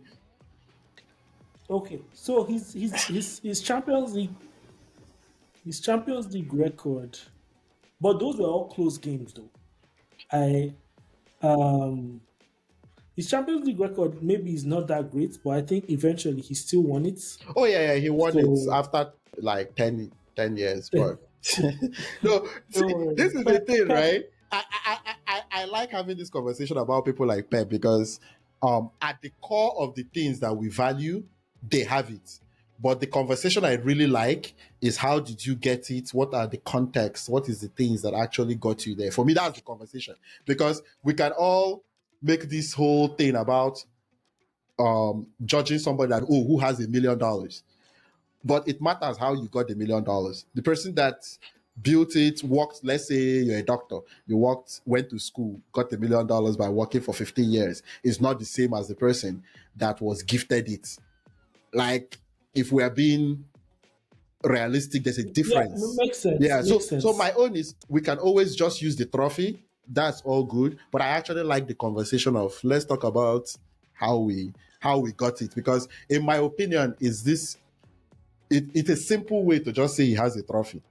Okay, so his Champions League record, but those were all close games though. I um His Champions League record maybe is not that great, but I think eventually he still won it. Oh yeah, he won it So after like 10 years, but No, see, Don't worry. this is the thing, right? I like having this conversation about people like Pep because at the core of the things that we value, they have it. But the conversation I really like is how did you get it? What are the contexts? What is the things that actually got you there? For me, that's the conversation. Because we can all make this whole thing about judging somebody that, oh, who has $1 million? But it matters how you got $1 million. The person that built it worked, let's say you're a doctor, you went to school, got $1 million by working for 15 years, is not the same as the person that was gifted it. Like, if we are being realistic, there's a Yeah, difference. makes sense. Yeah, Makes so sense. my own is we can always just use the trophy. That's all good. But I actually like the conversation of let's talk about how we got it. Because in my opinion, is this it's a simple way to just say he has a trophy.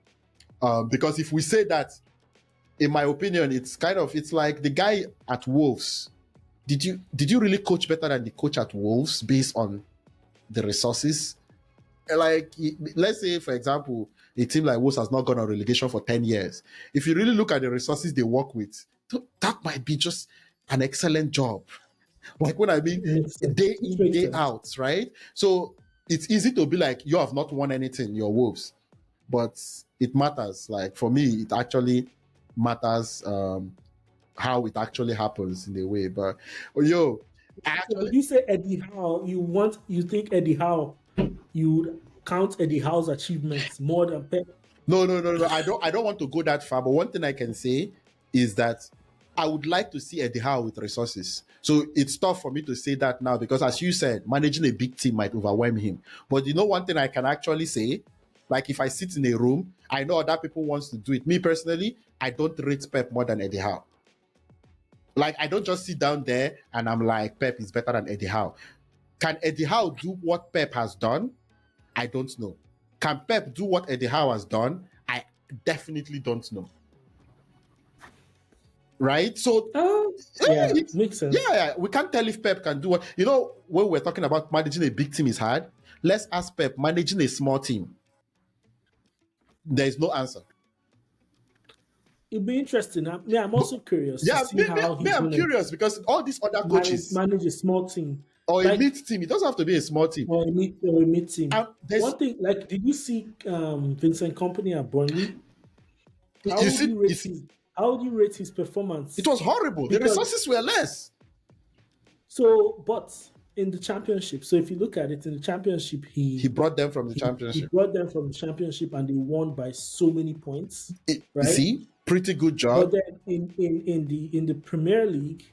Because if we say that, in my opinion, it's like the guy at Wolves. Did you really coach better than the coach at Wolves based on the resources? Like, let's say, for example, a team like Wolves has not gone on relegation for 10 years. If you really look at the resources they work with, that might be just an excellent job. Like, when I mean Makes sense. day It in, makes day sense. out, right? So it's easy to be like, you have not won anything, you're Wolves. But it matters. Like, for me, it actually matters how it actually happens in a way. But, yo, I So actually, did you say Eddie Howe? You think Eddie Howe? You would count Eddie Howe's achievements more than Pep? no, no, no, no. I don't want to go that far. But one thing I can say is that I would like to see Eddie Howe with resources. So it's tough for me to say that now because, as you said, managing a big team might overwhelm him. But you know, one thing I can actually say, like if I sit in a room, I know other people wants to do it. Me personally, I don't rate Pep more than Eddie Howe. Like, I don't just sit down there and I'm like, Pep is better than Eddie Howe. Can Eddie Howe do what Pep has done? I don't know. Can Pep do what Eddie Howe has done? I definitely don't know. Right? So, Yeah, it's, makes sense. yeah, we can't tell if Pep can do what. You know, when we're talking about managing a big team is hard, let's ask Pep managing a small team. There is no answer. It'll be interesting. I'm But also curious to yeah, see how me, he's I'm gonna curious because all these other coaches manage a small team, or a like mid team, it doesn't have to be a small team. or a mid team. And there's One thing, like, did you see Vincent Company at Burnley? How you would see, you you rate see, his How would you rate his it performance? was horrible. The Because resources were less. but in the championship, so if you look at it in the championship, He brought them from the he championship. brought them from the championship and they won by so many points, You right? see, pretty good But job. then in the Premier League,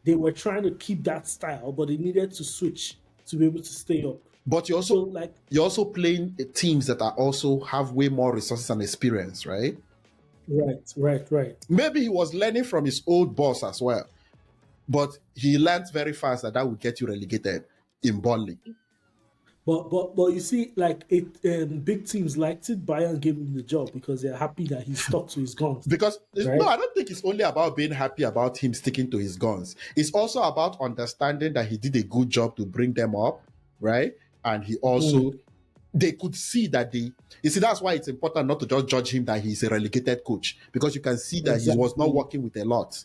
they were trying to keep that style, but they needed to switch to be able to stay up. But So like you're also playing teams that are also have way more resources and experience, right? right. Maybe he was learning from his old boss as well, but he learned very fast that would get you relegated in Burnley. But you see, like big teams liked it. Bayern gave him the job because they're happy that he stuck to his guns, Because no, right? I don't think it's only about being happy about him sticking to his guns. It's also about understanding that he did a good job to bring them up, right? And he also, Mm, they could see that you see, that's why it's important not to just judge him that he's a relegated coach, because you can see that he was not exactly. working with a lot.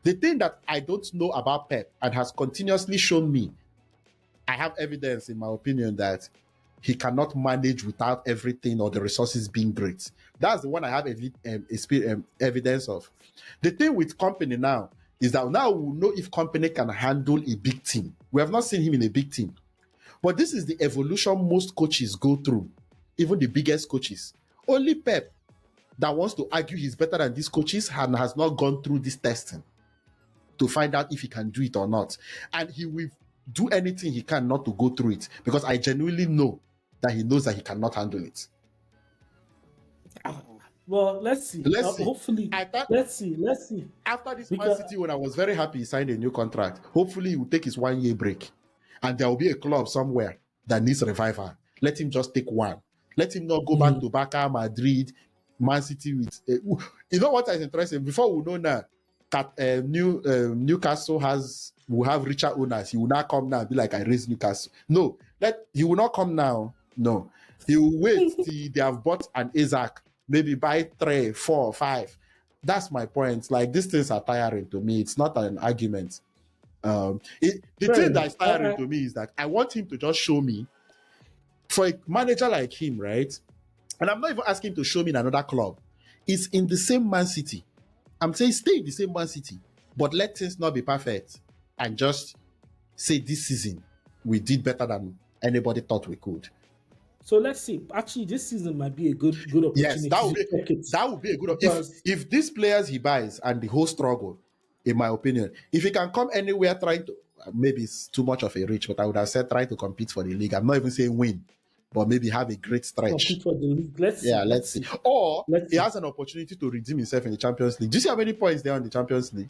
The thing that I don't know about Pep and has continuously shown me, I have evidence in my opinion that he cannot manage without everything or the resources being great. That's the one I have evidence of. The thing with Company now is that now we'll know if Company can handle a big team. We have not seen him in a big team. But this is the evolution most coaches go through, even the biggest coaches. Only Pep that wants to argue he's better than these coaches and has not gone through this testing to find out if he can do it or not. And he will do anything he can not to go through it because I genuinely know that he knows that he cannot handle it. Well, let's see. Let's see. Hopefully, I thought let's see. after this Man Because City, when I was very happy he signed a new contract, hopefully he will take his 1 year break. And there will be a club somewhere that needs revival. Let him just take one. Let him not go back mm, to Barca, Madrid, Man City with. You know what is interesting? Before we know now, that Newcastle will have richer owners. He will not come now and be like, I raised Newcastle. No, he will not come now. No, he will wait till they have bought an Isaac maybe buy 3, 4, 5. That's my point. Like these things are tiring to me. It's not an argument. The Fair thing that enough. is tiring to me is that I want him to just show me, for a manager like him, right? And I'm not even asking him to show me in another club. It's in the same Man City. I'm saying stay in the same Man City, but let things not be perfect and just say this season we did better than anybody thought we could. So let's see. Actually, this season might be a good Yes, opportunity to check it that would be a good because if these players he buys and the whole struggle, in my opinion, if he can come anywhere trying to, maybe it's too much of a reach, but I would have said try to compete for the league. I'm not even saying win, but maybe have a great stretch. compete for the league. Let's see. Yeah, let's Let's see. see. Or Let's he see. has an opportunity to redeem himself in the Champions League. Do you see how many points there on the Champions League?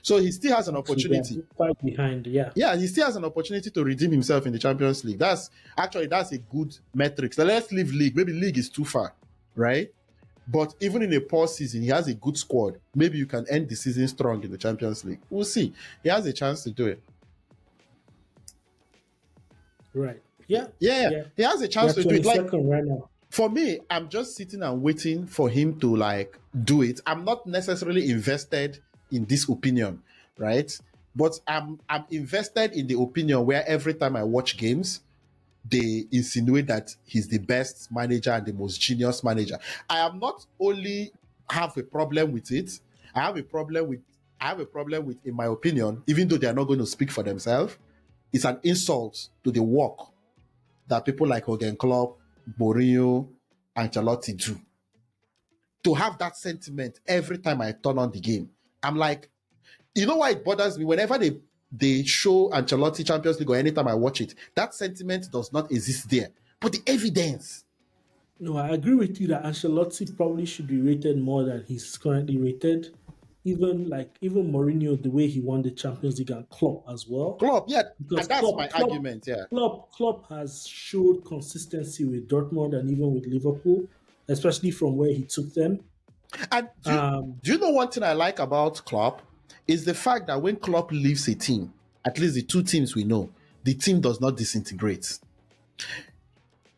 So he still has an Actually, they are opportunity. quite behind. Yeah. Yeah, he still has an opportunity to redeem himself in the Champions League. That's a good metric. So let's leave league. Maybe league is too far, right? But even in a poor season, he has a good squad. Maybe you can end the season strong in the Champions League. We'll see. He has a chance to do it. Right. Yeah. Yeah, Yeah. he has a They chance are to do it. Like 22nd right now. for me, I'm just sitting and waiting for him to like do it. I'm not necessarily invested in this opinion, right? But I'm invested in the opinion where every time I watch games, they insinuate that he's the best manager and the most genius manager. I am not only have a problem with it, I have a problem with in my opinion, even though they are not going to speak for themselves, it's an insult to the work that people like Jurgen Klopp, Mourinho, Ancelotti do. To have that sentiment every time I turn on the game, I'm like, you know why it bothers me? Whenever they show Ancelotti Champions League or anytime I watch it, that sentiment does not exist there. But the evidence, No, I agree with you that Ancelotti probably should be rated more than he's currently rated. Even Mourinho, the way he won the Champions League and Klopp as well. Klopp, yeah, Because and that's my argument, yeah. Klopp has showed consistency with Dortmund and even with Liverpool, especially from where he took them. And Um, do you know one thing I like about Klopp is the fact that when Klopp leaves a team, at least the two teams we know, the team does not disintegrate.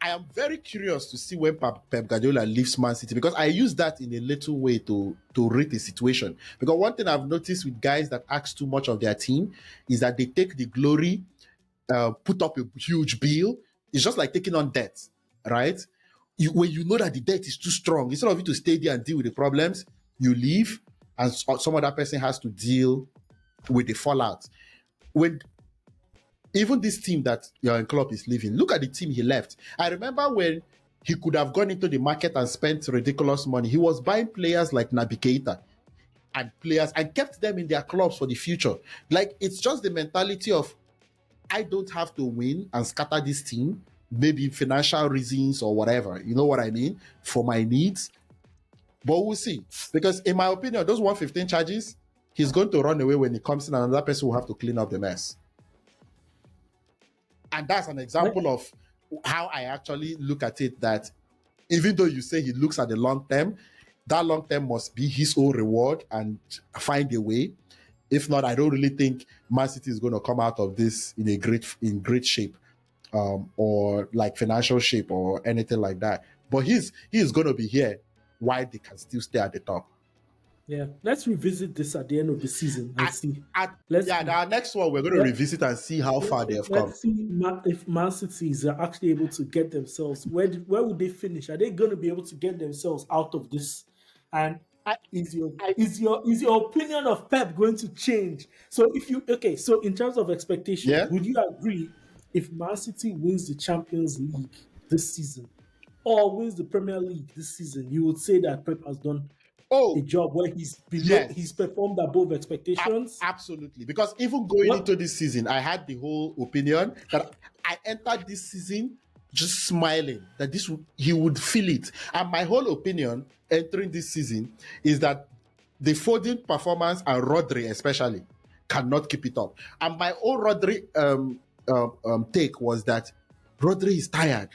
I am very curious to see when Pep Guardiola leaves Man City because I use that in a little way to rate the situation. Because one thing I've noticed with guys that ask too much of their team is that they take the glory, put up a huge bill. It's just like taking on debt, right? When you know that the debt is too strong, instead of you to stay there and deal with the problems, you leave and some other person has to deal with the fallout. When even this team that Jurgen Klopp is leaving, look at the team he left. I remember when he could have gone into the market and spent ridiculous money. He was buying players like Naby Keita and players and kept them in their clubs for the future. Like it's just the mentality of I don't have to win and scatter this team, maybe financial reasons or whatever. You know what I mean? For my needs. But we'll see. Because in my opinion, those 115 charges, he's going to run away when he comes in and another person will have to clean up the mess. And that's an example of how I actually look at it, that even though you say he looks at the long term, that long term must be his own reward and find a way. If not, I don't really think Man City is going to come out of this in great shape, or like financial shape or anything like that. But he's going to be here while they can still stay at the top. yeah, let's revisit this at the end of the season and see. Let's see. Our next one we're going to revisit and see how far they have come. Let's see if Man City is actually able to get themselves. Where would they finish? Are they going to be able to get themselves out of this? And is your opinion of Pep going to change? So so in terms of expectations, Yeah. would you agree if Man City wins the Champions League this season or wins the Premier League this season, you would say that Pep has done a job where he's performed above expectations? Absolutely. Because even going into this season, I had the whole opinion that I entered this season just smiling that he would feel it. And my whole opinion entering this season is that the Foden performance and Rodri especially cannot keep it up. And my own Rodri take was that Rodri is tired.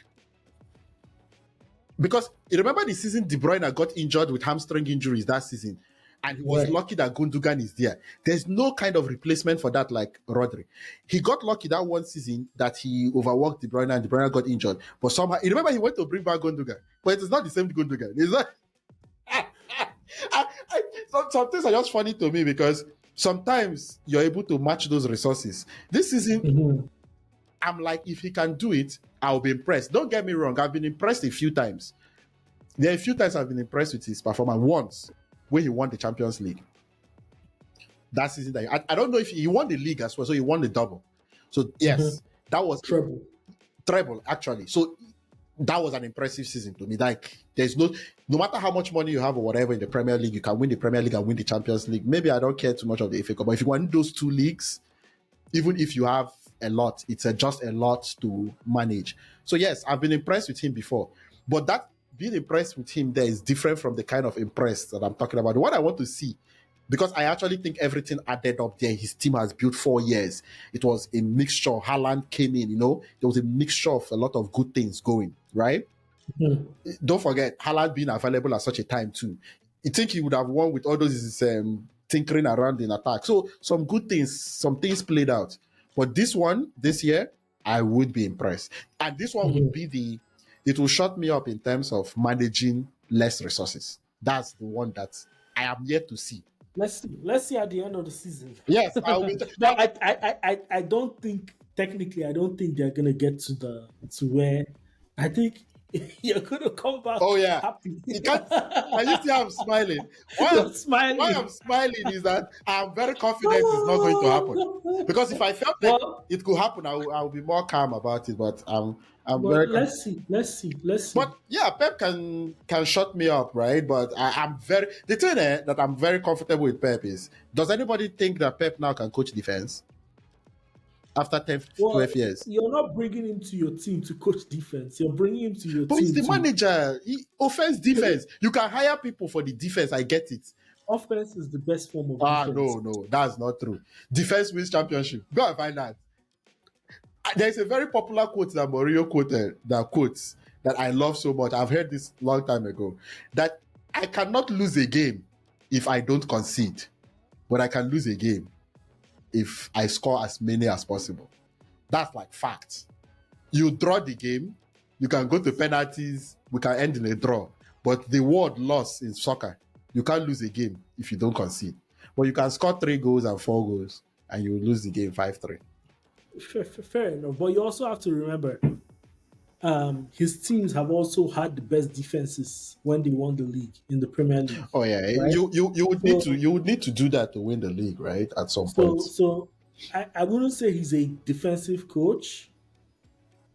Because you remember the season De Bruyne got injured with hamstring injuries that season, and he was lucky that Gundogan is there. There's no kind of replacement for that like Rodri. He got lucky that one season that he overworked De Bruyne and De Bruyne got injured. But somehow, you remember he went to bring back Gundogan, but it's not the same Gundogan. It's not. Some things are just funny to me because sometimes you're able to match those resources. This season, Mhm. I'm like, if he can do it, I'll be impressed. Don't get me wrong, I've been impressed a few times. There are a few times I've been impressed with his performance. Once, when he won the Champions League. That season, I don't know if he won the league as well, so he won the double. So, Mhm. yes, that was Treble. treble, actually. So, that was an impressive season to me. Like, there's no matter how much money you have or whatever in the Premier League, you can win the Premier League and win the Champions League. Maybe I don't care too much of the FA Cup, but if you win those two leagues, even if you have a lot, it's just a lot to manage. So yes, I've been impressed with him before, but that being impressed with him there is different from the kind of impressed that I'm talking about. What I want to see, because I actually think everything added up there. His team has built 4 years. It was a mixture. Haaland came in, there was a mixture of a lot of good things going, right? Mhm. Don't forget Haaland being available at such a time too. You think he would have won with all those tinkering around in attack. So some things played out. But this one, this year, I would be impressed. And this one would Mhm. be it will shut me up in terms of managing less resources. That's the one that I am yet to see. Let's see. Let's see at the end of the season. Yes, I'll be. But I don't think technically I don't think they're gonna get to where I think you're gonna come back Oh yeah, happy. you can't. Can you see how I'm smiling? You're Why I'm smiling. smiling is that I'm very confident it's not going to happen. Because if I felt like Well, it could happen, I'll be more calm about it. But I'm but very. let's see. Let's see. Let's But see. yeah, Pep can shut me up, right? But I'm very the thing that I'm very comfortable with Pep is. Does anybody think that Pep now can coach defense after 10, Well, 12 years? you're not bringing him to your team to coach defense. You're bringing him to your But he's team the to manager. Offense, defense. You can hire people for the defense. I get it. offense is the best form of Ah, defense. no, that's not true. Defense wins championship. Go and find that. There's a very popular quote that Mourinho quoted that quotes that I love so much. I've heard this long time ago. That I cannot lose a game if I don't concede, but I can lose a game if I score as many as possible. That's like fact. You draw the game, you can go to penalties, we can end in a draw. But the word loss in soccer, you can't lose a game if you don't concede. But you can score 3 goals and 4 goals, and you lose the game 5-3. Fair enough. But you also have to remember, his teams have also had the best defenses when they won the league in the Premier League, Oh yeah, right? So, you would need to do that to win the league, right? At some so, point. so I wouldn't say he's a defensive coach.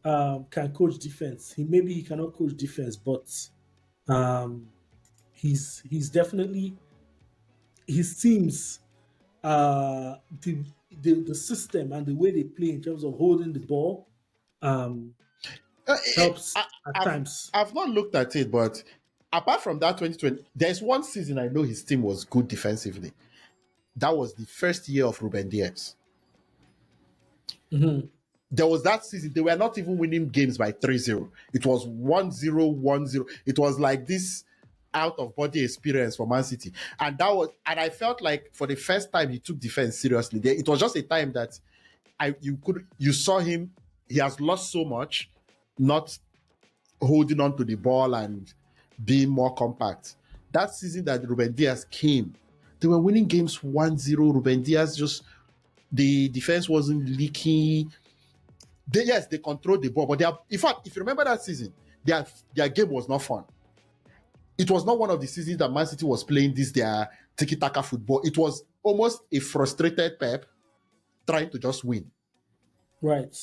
Can coach defense. He cannot coach defense, but um, he's definitely his teams. The system and the way they play in terms of holding the ball um, Uh, helps I, at I've times. I've not looked at it, but apart from that 2020, there's one season I know his team was good defensively. That was the first year of Ruben Diaz. Mhm. There was that season, they were not even winning games by 3-0. It was 1-0, 1-0. It was like this out of body experience for Man City. And I felt like for the first time he took defense seriously. It was just a time that you saw him, he has lost so much, not holding on to the ball and being more compact. That season that Ruben Diaz came, they were winning games 1-0. Ruben Diaz just, the defense wasn't leaking. Yes, they controlled the ball, but in fact, if you remember that season, their game was not fun. It was not one of the seasons that Man City was playing their tiki-taka football. It was almost a frustrated Pep trying to just win. Right.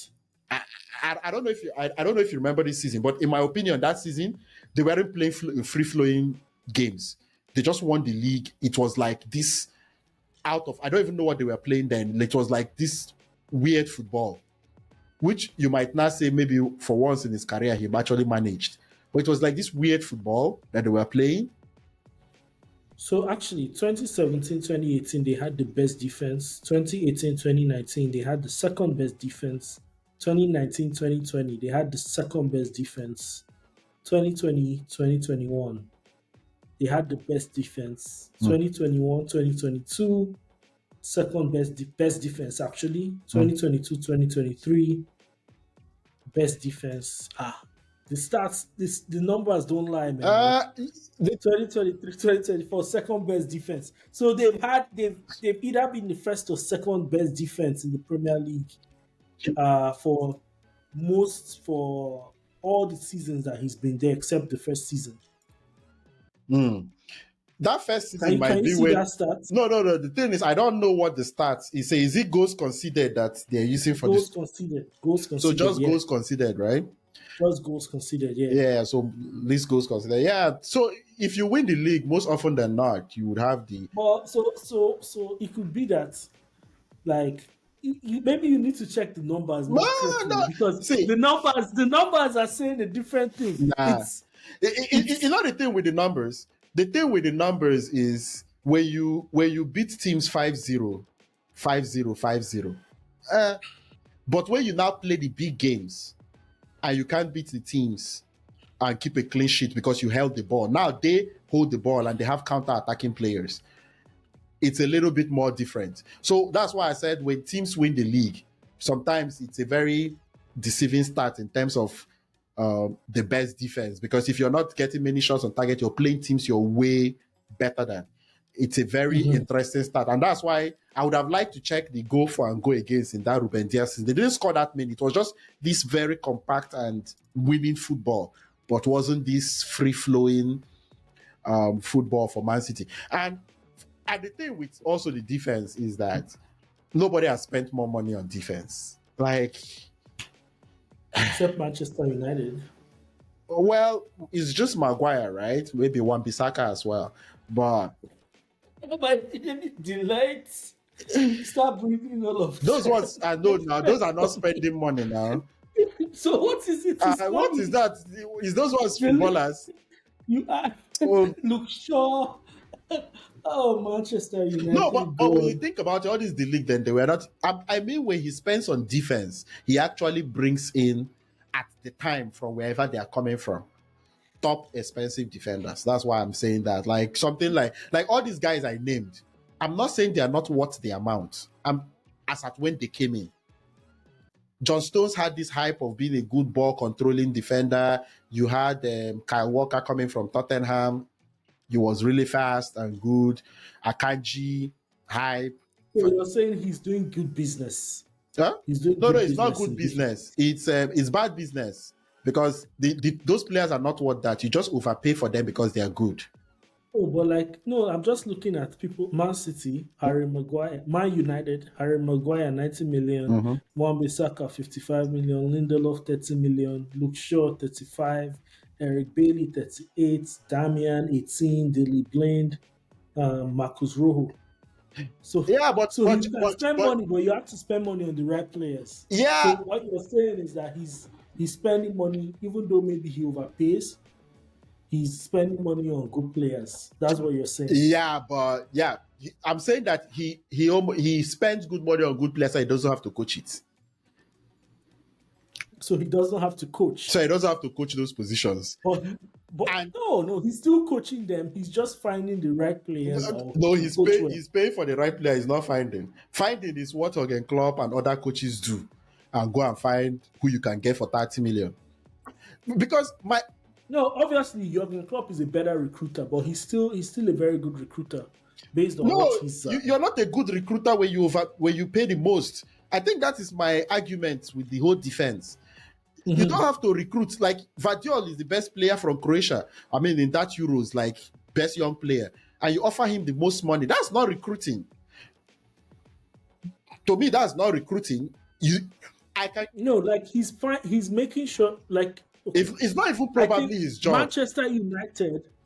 I, I don't know if I don't know if you remember this season, but in my opinion, that season they weren't playing free flowing games. They just won the league. It was like this out of, I don't even know what they were playing then. It was like this weird football, which you might not say maybe for once in his career he actually managed. But it was like this weird football that they were playing. So actually, 2017, 2018, they had the best defense. 2018, 2019, they had the second best defense. 2019, 2020, they had the second best defense. 2020, 2021, they had the best defense. Mm, 2021, 2022, second best defense actually. mm. 2022, 2023, best defense. The stats, the numbers don't lie, man. Like Uh, the, 2023, 2024, second best defense. So they've either been the first or second best defense in the Premier League for for all the seasons that he's been there, except the first season. hmm. That first Can season you might can you be see when. that stat? No, no, no. The thing is, I don't know what the stats is it goals considered that they're using for this? Goals So conceded, just yeah, goals considered, right? just goals conceded, yeah. Yeah. So least goals considered. Yeah. So if you win the league, most often than not, you would have the. But so it could be that like maybe you need to check the numbers No, more no. carefully because See, the numbers are saying a different thing. nah. You It's know the thing with the numbers. The thing with the numbers is when you beat teams 5-0, 5-0, 5-0. But when you now play the big games and you can't beat the teams and keep a clean sheet because you held the ball. Now they hold the ball and they have counter-attacking players. It's a little bit more different. So that's why I said when teams win the league, sometimes it's a very deceiving start in terms of the best defense. Because if you're not getting many shots on target, you're playing teams you're way better than. It's a very Mhm. interesting start. And that's why I would have liked to check the go for and go against in that Ruben Diaz season. They didn't score that many. It was just this very compact and winning football, but wasn't this free flowing football for Man City. And the thing with also the defense is that nobody has spent more money on defense. Like, Except Manchester United. well, it's just Maguire, right? Maybe Wan Bissaka as well. But But the lights start breathing all of those them. ones I know now, those are not spending money now. So what is it? It's What is money. that? Is those ones The li- footballers? you are Oh, look sure. Oh, Manchester no, United, but when you God. think about it, all this the league, then they were not. I mean, when he spends on defense, he actually brings in at the time from wherever they are coming from top expensive defenders. That's why I'm saying that. Like something like all these guys I named. I'm not saying they are not worth the amount. I'm as at when they came in. John Stones had this hype of being a good ball controlling defender. You had Kyle Walker coming from Tottenham. He was really fast and good. Akanji, hype. So you're saying he's doing good business. Huh? He's doing No, good it's not business good in defense. business. It's bad business because those players are not worth that. You just overpay for them because they are good. Oh, but like, no, I'm just looking at people. Man City, Harry Maguire, Man United, Harry Maguire, 90 million, Mm-hmm. Wan-Bissaka, 55 million, Lindelof, 30 million, Luke Shaw, 35, Eric Bailey, 38, Damian, 18, Dilly Blind, Marcus Rojo. So, Yeah, but so but you can but spend but money, but you have to spend money on the right players. So yeah, what you're saying is that he's spending money, even though maybe he overpays, he's spending money on good players. That's what you're saying. yeah, but yeah, I'm saying that he spends good money on good players, so he doesn't have to coach it. So he doesn't have to So coach. he doesn't have to coach those positions. But And no, he's still coaching them. He's just finding the right players or no, to coach well. he's paying for the right player. He's not finding. Finding is what Jurgen Klopp and other coaches do, and go and find who you can get for 30 million. Because my No, obviously Jurgen Klopp is a better recruiter, but he's still a very good recruiter based on what no, he's. you're not a good recruiter when you pay the most. I think that is my argument with the whole defense. You don't Mhm. have to recruit. Like Vadiol is the best player from Croatia. I mean, in that Euros, like best young player, and you offer him the most money. That's not recruiting. To me, that's not recruiting. I can. No, like he's fine. He's making sure. Like, If okay, it's not even I probably think his job.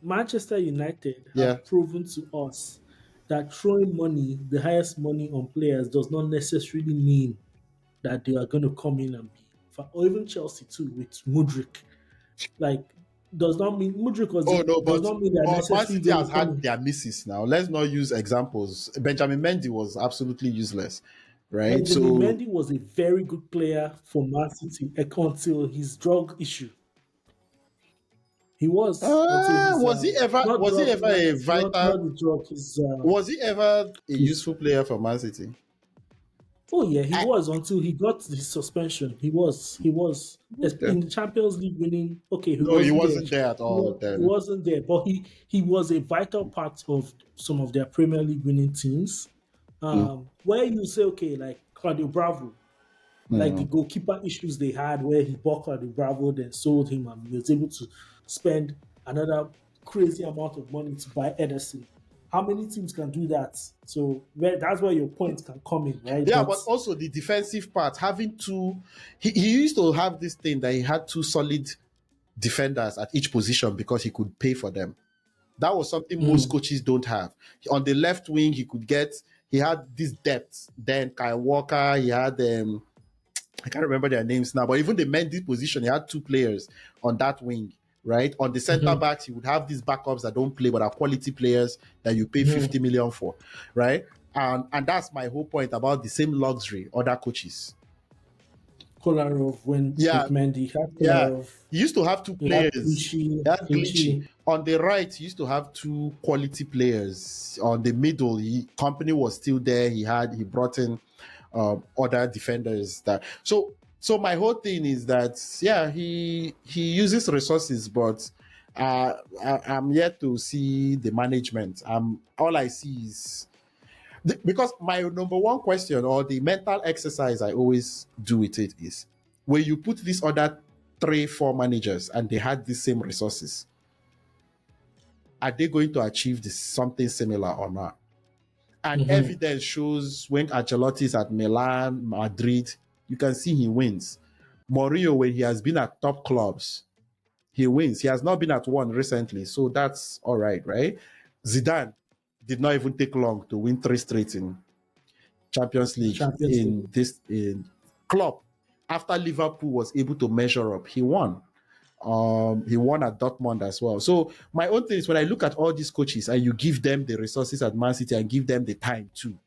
Manchester United Yeah. have proven to us that throwing money, the highest money on players, does not necessarily mean that they are going to come in and be, or even Chelsea too with Mudrik. Like, does not mean Mudrik Oh no, does not mean they're Man necessarily City going has to come had in. their misses now. Let's not use examples. Benjamin Mendy was absolutely useless, right? Benjamin So Mendy was a very good player for Man City until his drug issue. He was until his not was he drug, ever not a not vital not the drug. His was he ever a his useful player for Man City? Oh yeah, he I, was until he got his suspension. He was okay. in the Champions League winning. Okay, he No, he wasn't there. wasn't there at all He then. wasn't there, but he was a vital part of some of their Premier League winning teams. Mm, Where you say, okay, like Claudio Bravo, like the mm. goalkeeper issues they had, where he bought Claudio Bravo, then sold him, and he was able to spend another crazy amount of money to buy Ederson. How many teams can do that? So that's where your point can come in, right? Yeah, But but also the defensive part, having two, he used to have this thing that he had two solid defenders at each position because he could pay for them. That was something most mm, coaches don't have. On the left wing, he had this depth. Then Kyle Walker, he had I can't remember their names now, but even the Mendy position, he had two players on that wing, right? On the center mhm, backs, he would have these backups that don't play but are quality players that you pay mhm. 50 million for, right? And that's my whole point about the same luxury other coaches. Kolarov went Yeah, with Mendy. He had yeah. Kolarov. He used to have two He had players. Clichy. He had Glitchy. Clichy. On the right, he used to have two quality players. On the middle, company was still there. He brought in other defenders that so my whole thing is that yeah, he uses resources, but I'm yet to see the management. All I see is because my number one question or the mental exercise I always do with it is when you put these other three, four managers and they had the same resources, are they going to achieve this something similar or not? And Mhm. evidence shows when Ancelotti is at Milan, Madrid, you can see he wins. Mourinho, when he has been at top clubs, he wins. He has not been at one recently, so that's all right, right? Zidane did not even take long to win three straight in Champions The League Champions League. in this in club. After Liverpool was able to measure up, he won. He won at Dortmund as well. So my own thing is when I look at all these coaches and you give them the resources at Man City and give them the time too,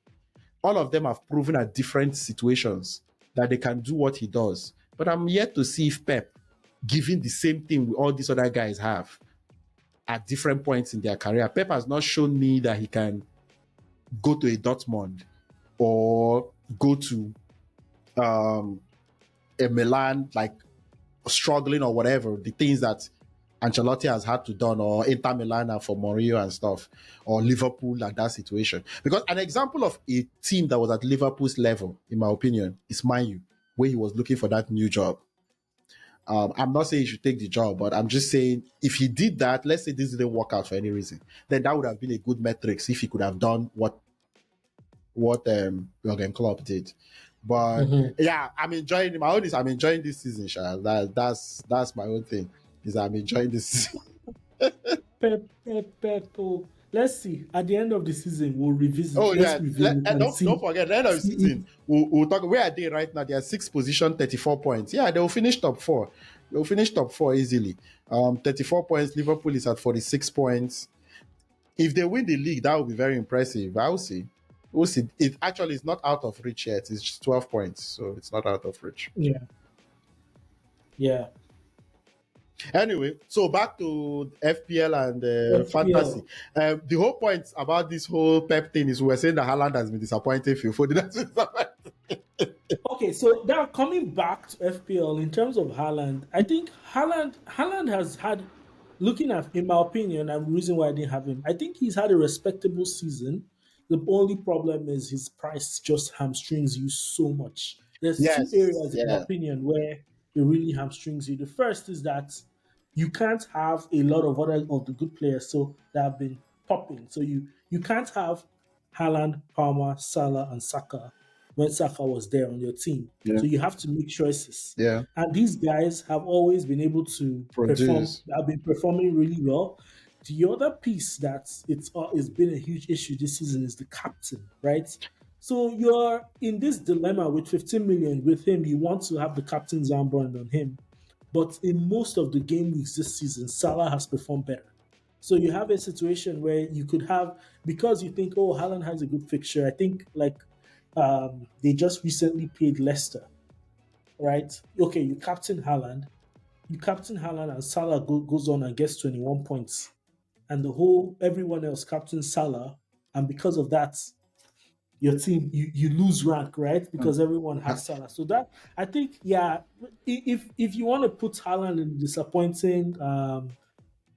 all of them have proven at different situations that they can do what he does. But I'm yet to see if Pep, giving the same thing all these other guys have at different points in their career, Pep has not shown me that he can go to a Dortmund or go to um, a Milan like struggling or whatever, the things that Ancelotti has had to done, or Inter Milan for Mourinho and stuff, or Liverpool like that situation. Because an example of a team that was at Liverpool's level, in my opinion, is Man U, where he was looking for that new job. I'm not saying he should take the job, but I'm just saying if he did that, let's say this didn't work out for any reason, then that would have been a good metrics if he could have done what Jurgen Klopp did. But Mhm. yeah, I'm enjoying my own is I'm enjoying this season, Sha. That's my own thing. Is I'm enjoying this. Pep, Pep, Pep. Oh, let's see. At the end of the season, we'll revisit. Oh Let's yeah, review it and don't see. forget. At the end of the See if season, we'll talk. Where are they right now? They are sixth position, 34 points. Yeah, they will finish top four. They'll finish top four easily. 34 points. Liverpool is at 46 points. If they win the league, that will be very impressive. I'll see. We'll see. It actually is not out of reach yet. It's just 12 points, so it's not out of reach. yeah, yeah. Anyway, so back to FPL and fantasy. FPL. The whole point about this whole Pep thing is we're saying that Haaland has been disappointing Phil Foden has been disappointing. Okay, so now coming back to FPL in terms of Haaland, I think Haaland has had, looking at, in my opinion, and the reason why I didn't have him, I think he's had a respectable season. The only problem is his price just hamstrings you so much. There's two Yes, areas, in my yeah, opinion, where it really hamstrings you. The first is that you can't have a lot of other of the good players so that have been popping. So you can't have Haaland, Palmer, Salah, and Saka when Saka was there on your team. yeah, So you have to make choices. yeah. And these guys have always been able to perform, Produce. have been performing really well. The other piece that it's been a huge issue this season is the captain, right? So you're in this dilemma with 15 million with him. You want to have the captain's armband on him. But in most of the game weeks this season, Salah has performed better. So you have a situation where you could have, because you think, oh, Haaland has a good fixture. I think like they just recently played Leicester, right? Okay, you captain Haaland, and Salah goes on and gets 21 points, and the whole everyone else captain Salah, and because of that, your team, you lose rank, right? Mm. Because everyone Uh, has Salah. So that I think, yeah, if you want to put Haaland in a disappointing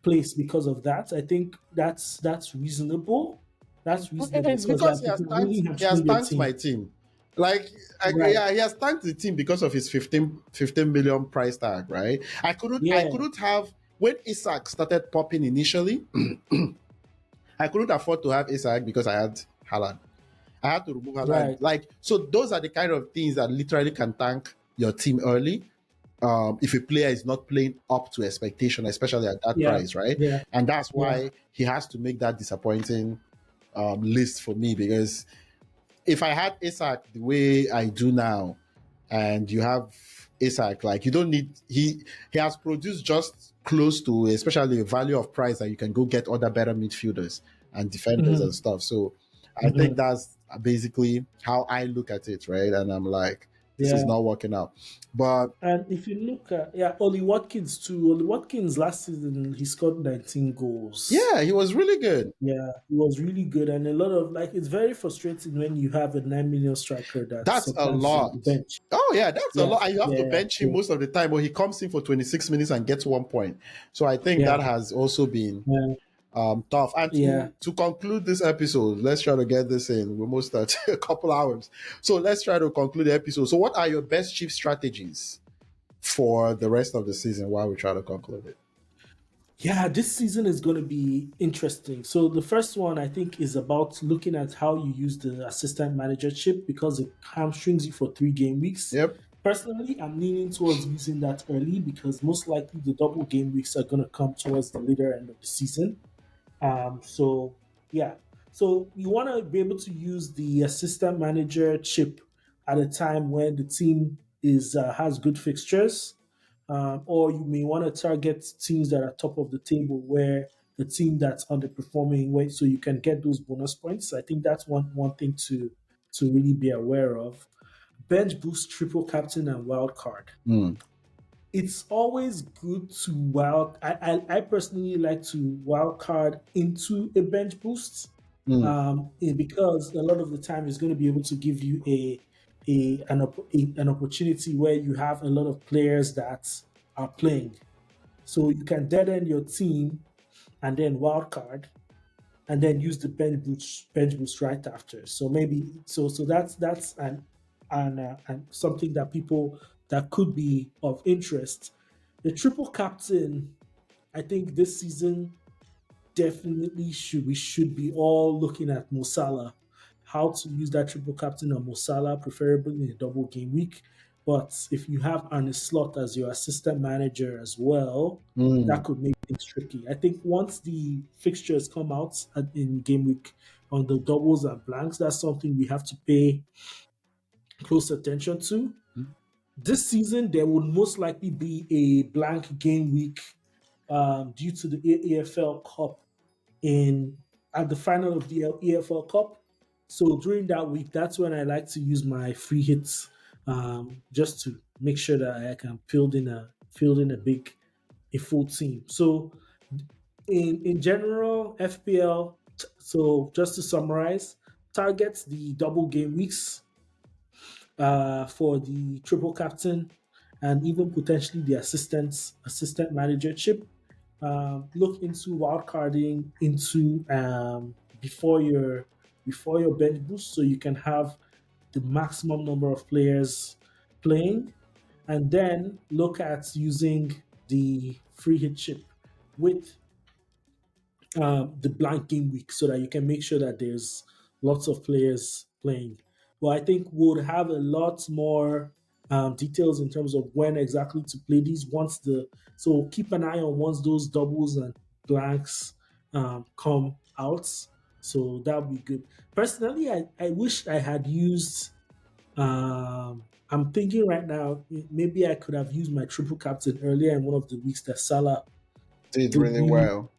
place because of that, I think that's reasonable. That's reasonable It's because because like it will really he has hamstring your tanked my team. team. Right. Yeah, he has tanked the team because of his 15 million price tag, right? I Yeah. couldn't have when Isaac started popping initially. I couldn't afford to have Isaac because I had Haaland. I had to remove Haaland. Right. Like, so those are the kind of things that literally can tank your team early. If a player is not playing up to expectation, especially at that Yeah. price, right? Yeah. And that's Yeah. why he has to make that disappointing list for me, because if I had Isaac the way I do now, and you have Isaac, like you don't need he has produced just close to, especially a value of price that you can go get other better midfielders and defenders and Hmm. stuff. So I think Hmm. that's basically how I look at it, right? And I'm like, this is Yeah. not working out. But And if you look at, yeah, Oli Watkins too. Oli Watkins last season he scored 19 goals. yeah, he was really good. Yeah, he was really good, and a lot of like it's very frustrating when you have a 9 million striker that That's a sometimes is on the lot. bench. Oh yeah, that's a Yeah, lot. And you have to yeah, bench him yeah, most of the time, but he comes in for 26 minutes and gets 1 point. So I think that yeah, has also been yeah. tough. And Yeah. to conclude this episode, let's try to get this in. We're almost at a couple hours. So let's try to conclude the episode. So what are your best chief strategies for the rest of the season while we try to conclude it? Yeah, this season is going to be interesting. So the first one I think is about looking at how you use the assistant manager chip because it hamstrings you for 3 game weeks. Yep. Personally, I'm leaning towards using that early because most likely the double game weeks are going to come towards the later end of the season. So yeah, so you want to be able to use the assistant manager chip at a time when the team is has good fixtures, or you may want to target teams that are top of the table where the team that's underperforming, so you can get those bonus points. I think that's one thing to really be aware of. Bench boost, triple captain, and wild card. Mm, It's always good to wild. I personally like to wild card into a bench boost, mm, because a lot of the time it's going to be able to give you an opportunity where you have a lot of players that are playing, so you can dead end your team and then wild card and then use the bench boost right after. So maybe so that's and something that people that could be of interest. The triple captain, I think this season definitely we should be all looking at Mosala, how to use that triple captain on Mosala, preferably in a double game week. But if you have Arne Slot as your assistant manager as well, mm, that could make things tricky. I think once the fixtures come out in game week on the doubles and blanks, that's something we have to pay close attention to. mm, This season, there will most likely be a blank game week due to the AFL Cup in at the final of the EFL Cup. So during that week, that's when I like to use my free hits, just to make sure that I can field in a full team. So in general, FPL. So just to summarize, targets the double game weeks for the triple captain and even potentially the assistant manager chip. Look into wildcarding into before your bench boost, so you can have the maximum number of players playing, and then look at using the free hit chip with the blank game week so that you can make sure that there's lots of players playing. Well, I think we'll have a lot more details in terms of when exactly to play these once the so keep an eye on once those doubles and blanks come out. So that'll be good. Personally, I wish I had used I'm thinking right now, maybe I could have used my triple captain earlier in one of the weeks that Salah did did really really well.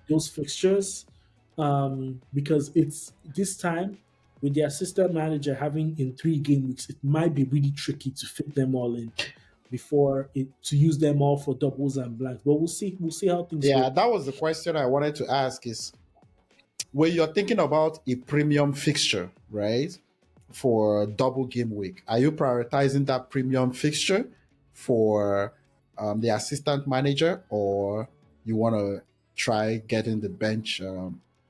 those fixtures, because it's this time with the assistant manager having in 3 game weeks, it might be really tricky to fit them all in before it to use them all for doubles and blanks. But we'll see. We'll see how things Yeah, go. that was the question I wanted to ask is When you're thinking about a premium fixture, right, for double game week, are you prioritizing that premium fixture for the assistant manager, or you want to try getting the bench?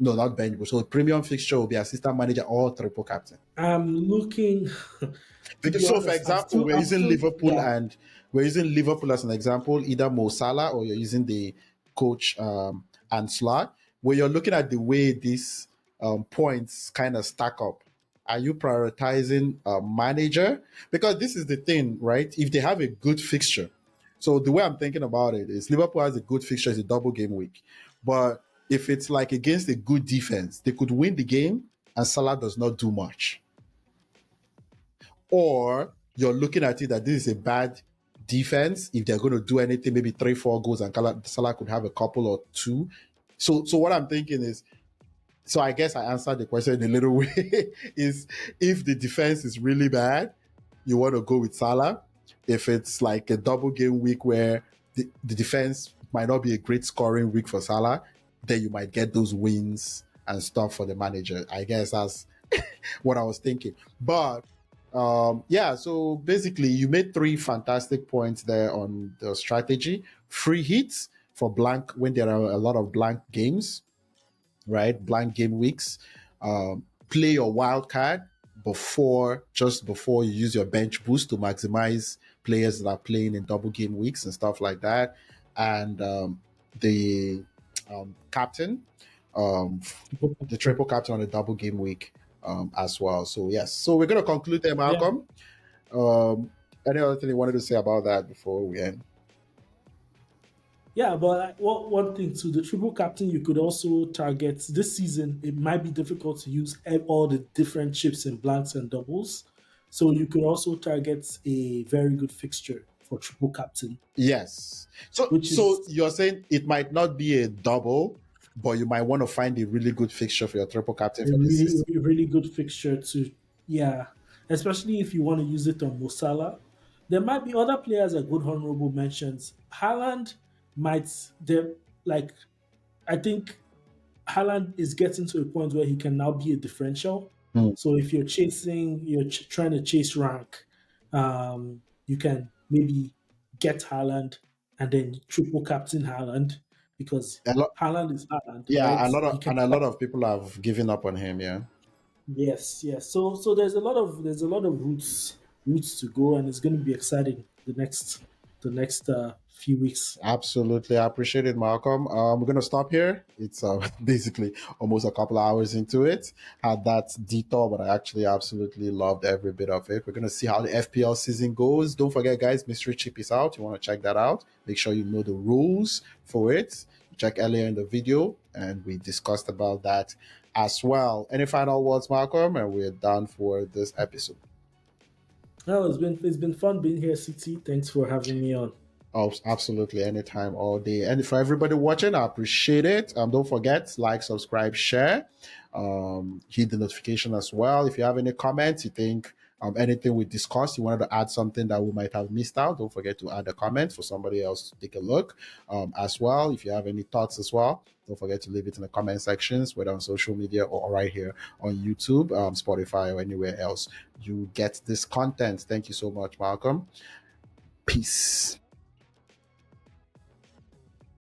No, not bench. So premium fixture will be assistant manager or triple captain. I'm looking, to be Because so, for honest, example, I'm still, yeah. we're using Liverpool as an example, either Mo Salah or you're using the coach and Slot, where you're looking at the way these points kind of stack up. Are you prioritizing a manager? Because this is the thing, right? If they have a good fixture, so the way I'm thinking about it is Liverpool has a good fixture, it's a double game week, but if it's like against a good defense, they could win the game and Salah does not do much, or you're looking at it that this is a bad defense. If they're going to do anything, maybe 3, 4 goals, and Salah could have a couple or two. So what I'm thinking is, so I guess I answered the question in a little way. Is if the defense is really bad, you want to go with Salah. If it's like a double game week where the defense might not be a great scoring week for Salah, then you might get those wins and stuff for the manager. I guess that's what I was thinking. But yeah, so basically, you made 3 fantastic points there on the strategy. Free hits for blank when there are a lot of blank games, right? Blank game weeks. Play your wild card just before you use your bench boost to maximize players that are playing in double game weeks and stuff like that. And the captain, um, the triple captain on a double game week as well. So yes, so we're gonna conclude there, Yeah. Malcolm. Um, any other thing you wanted to say about that before we end? Yeah, but one thing too, the triple captain, you could also target this season. It might be difficult to use all the different chips and blanks and doubles, so you could also target a very good fixture for triple captain, Yes. which So is you're saying it might not be a double, but you might want to find a really good fixture for your triple captain a for this season. really good fixture to, yeah, especially if you want to use it on Mosala. There might be other players that good honorable mentions. Haaland might, there, like, I think Haaland is getting to a point where he can now be a differential. Hmm. So if you're chasing, trying to chase rank, you can maybe get Haaland and then triple captain Haaland because A lot, Haaland is Haaland, yeah, right? a lot He of can. and a lot of people have given up on him. Yeah. Yes, yes. So there's a lot of routes to go, and it's going to be exciting the next few weeks. Absolutely, I appreciate it, Malcolm. We're gonna stop here. It's basically almost a couple hours into it. Had that detour, but I actually absolutely loved every bit of it. We're gonna see how the FPL season goes. Don't forget, guys, Mystery Chip is out. You want to check that out? Make sure you know the rules for it. Check earlier in the video, and we discussed about that as well. Any final words, Malcolm? And we're done for this episode. No, it's been fun being here, CT. Thanks for having me on. Oh, absolutely. Anytime, all day. And for everybody watching, I appreciate it. Don't forget, like, subscribe, share. Hit the notification as well. If you have any comments, you think anything we discussed, you wanted to add something that we might have missed out, don't forget to add a comment for somebody else to take a look as well. If you have any thoughts as well, don't forget to leave it in the comment sections, whether on social media or right here on YouTube, Spotify, or anywhere else you get this content. Thank you so much, Malcolm. Peace.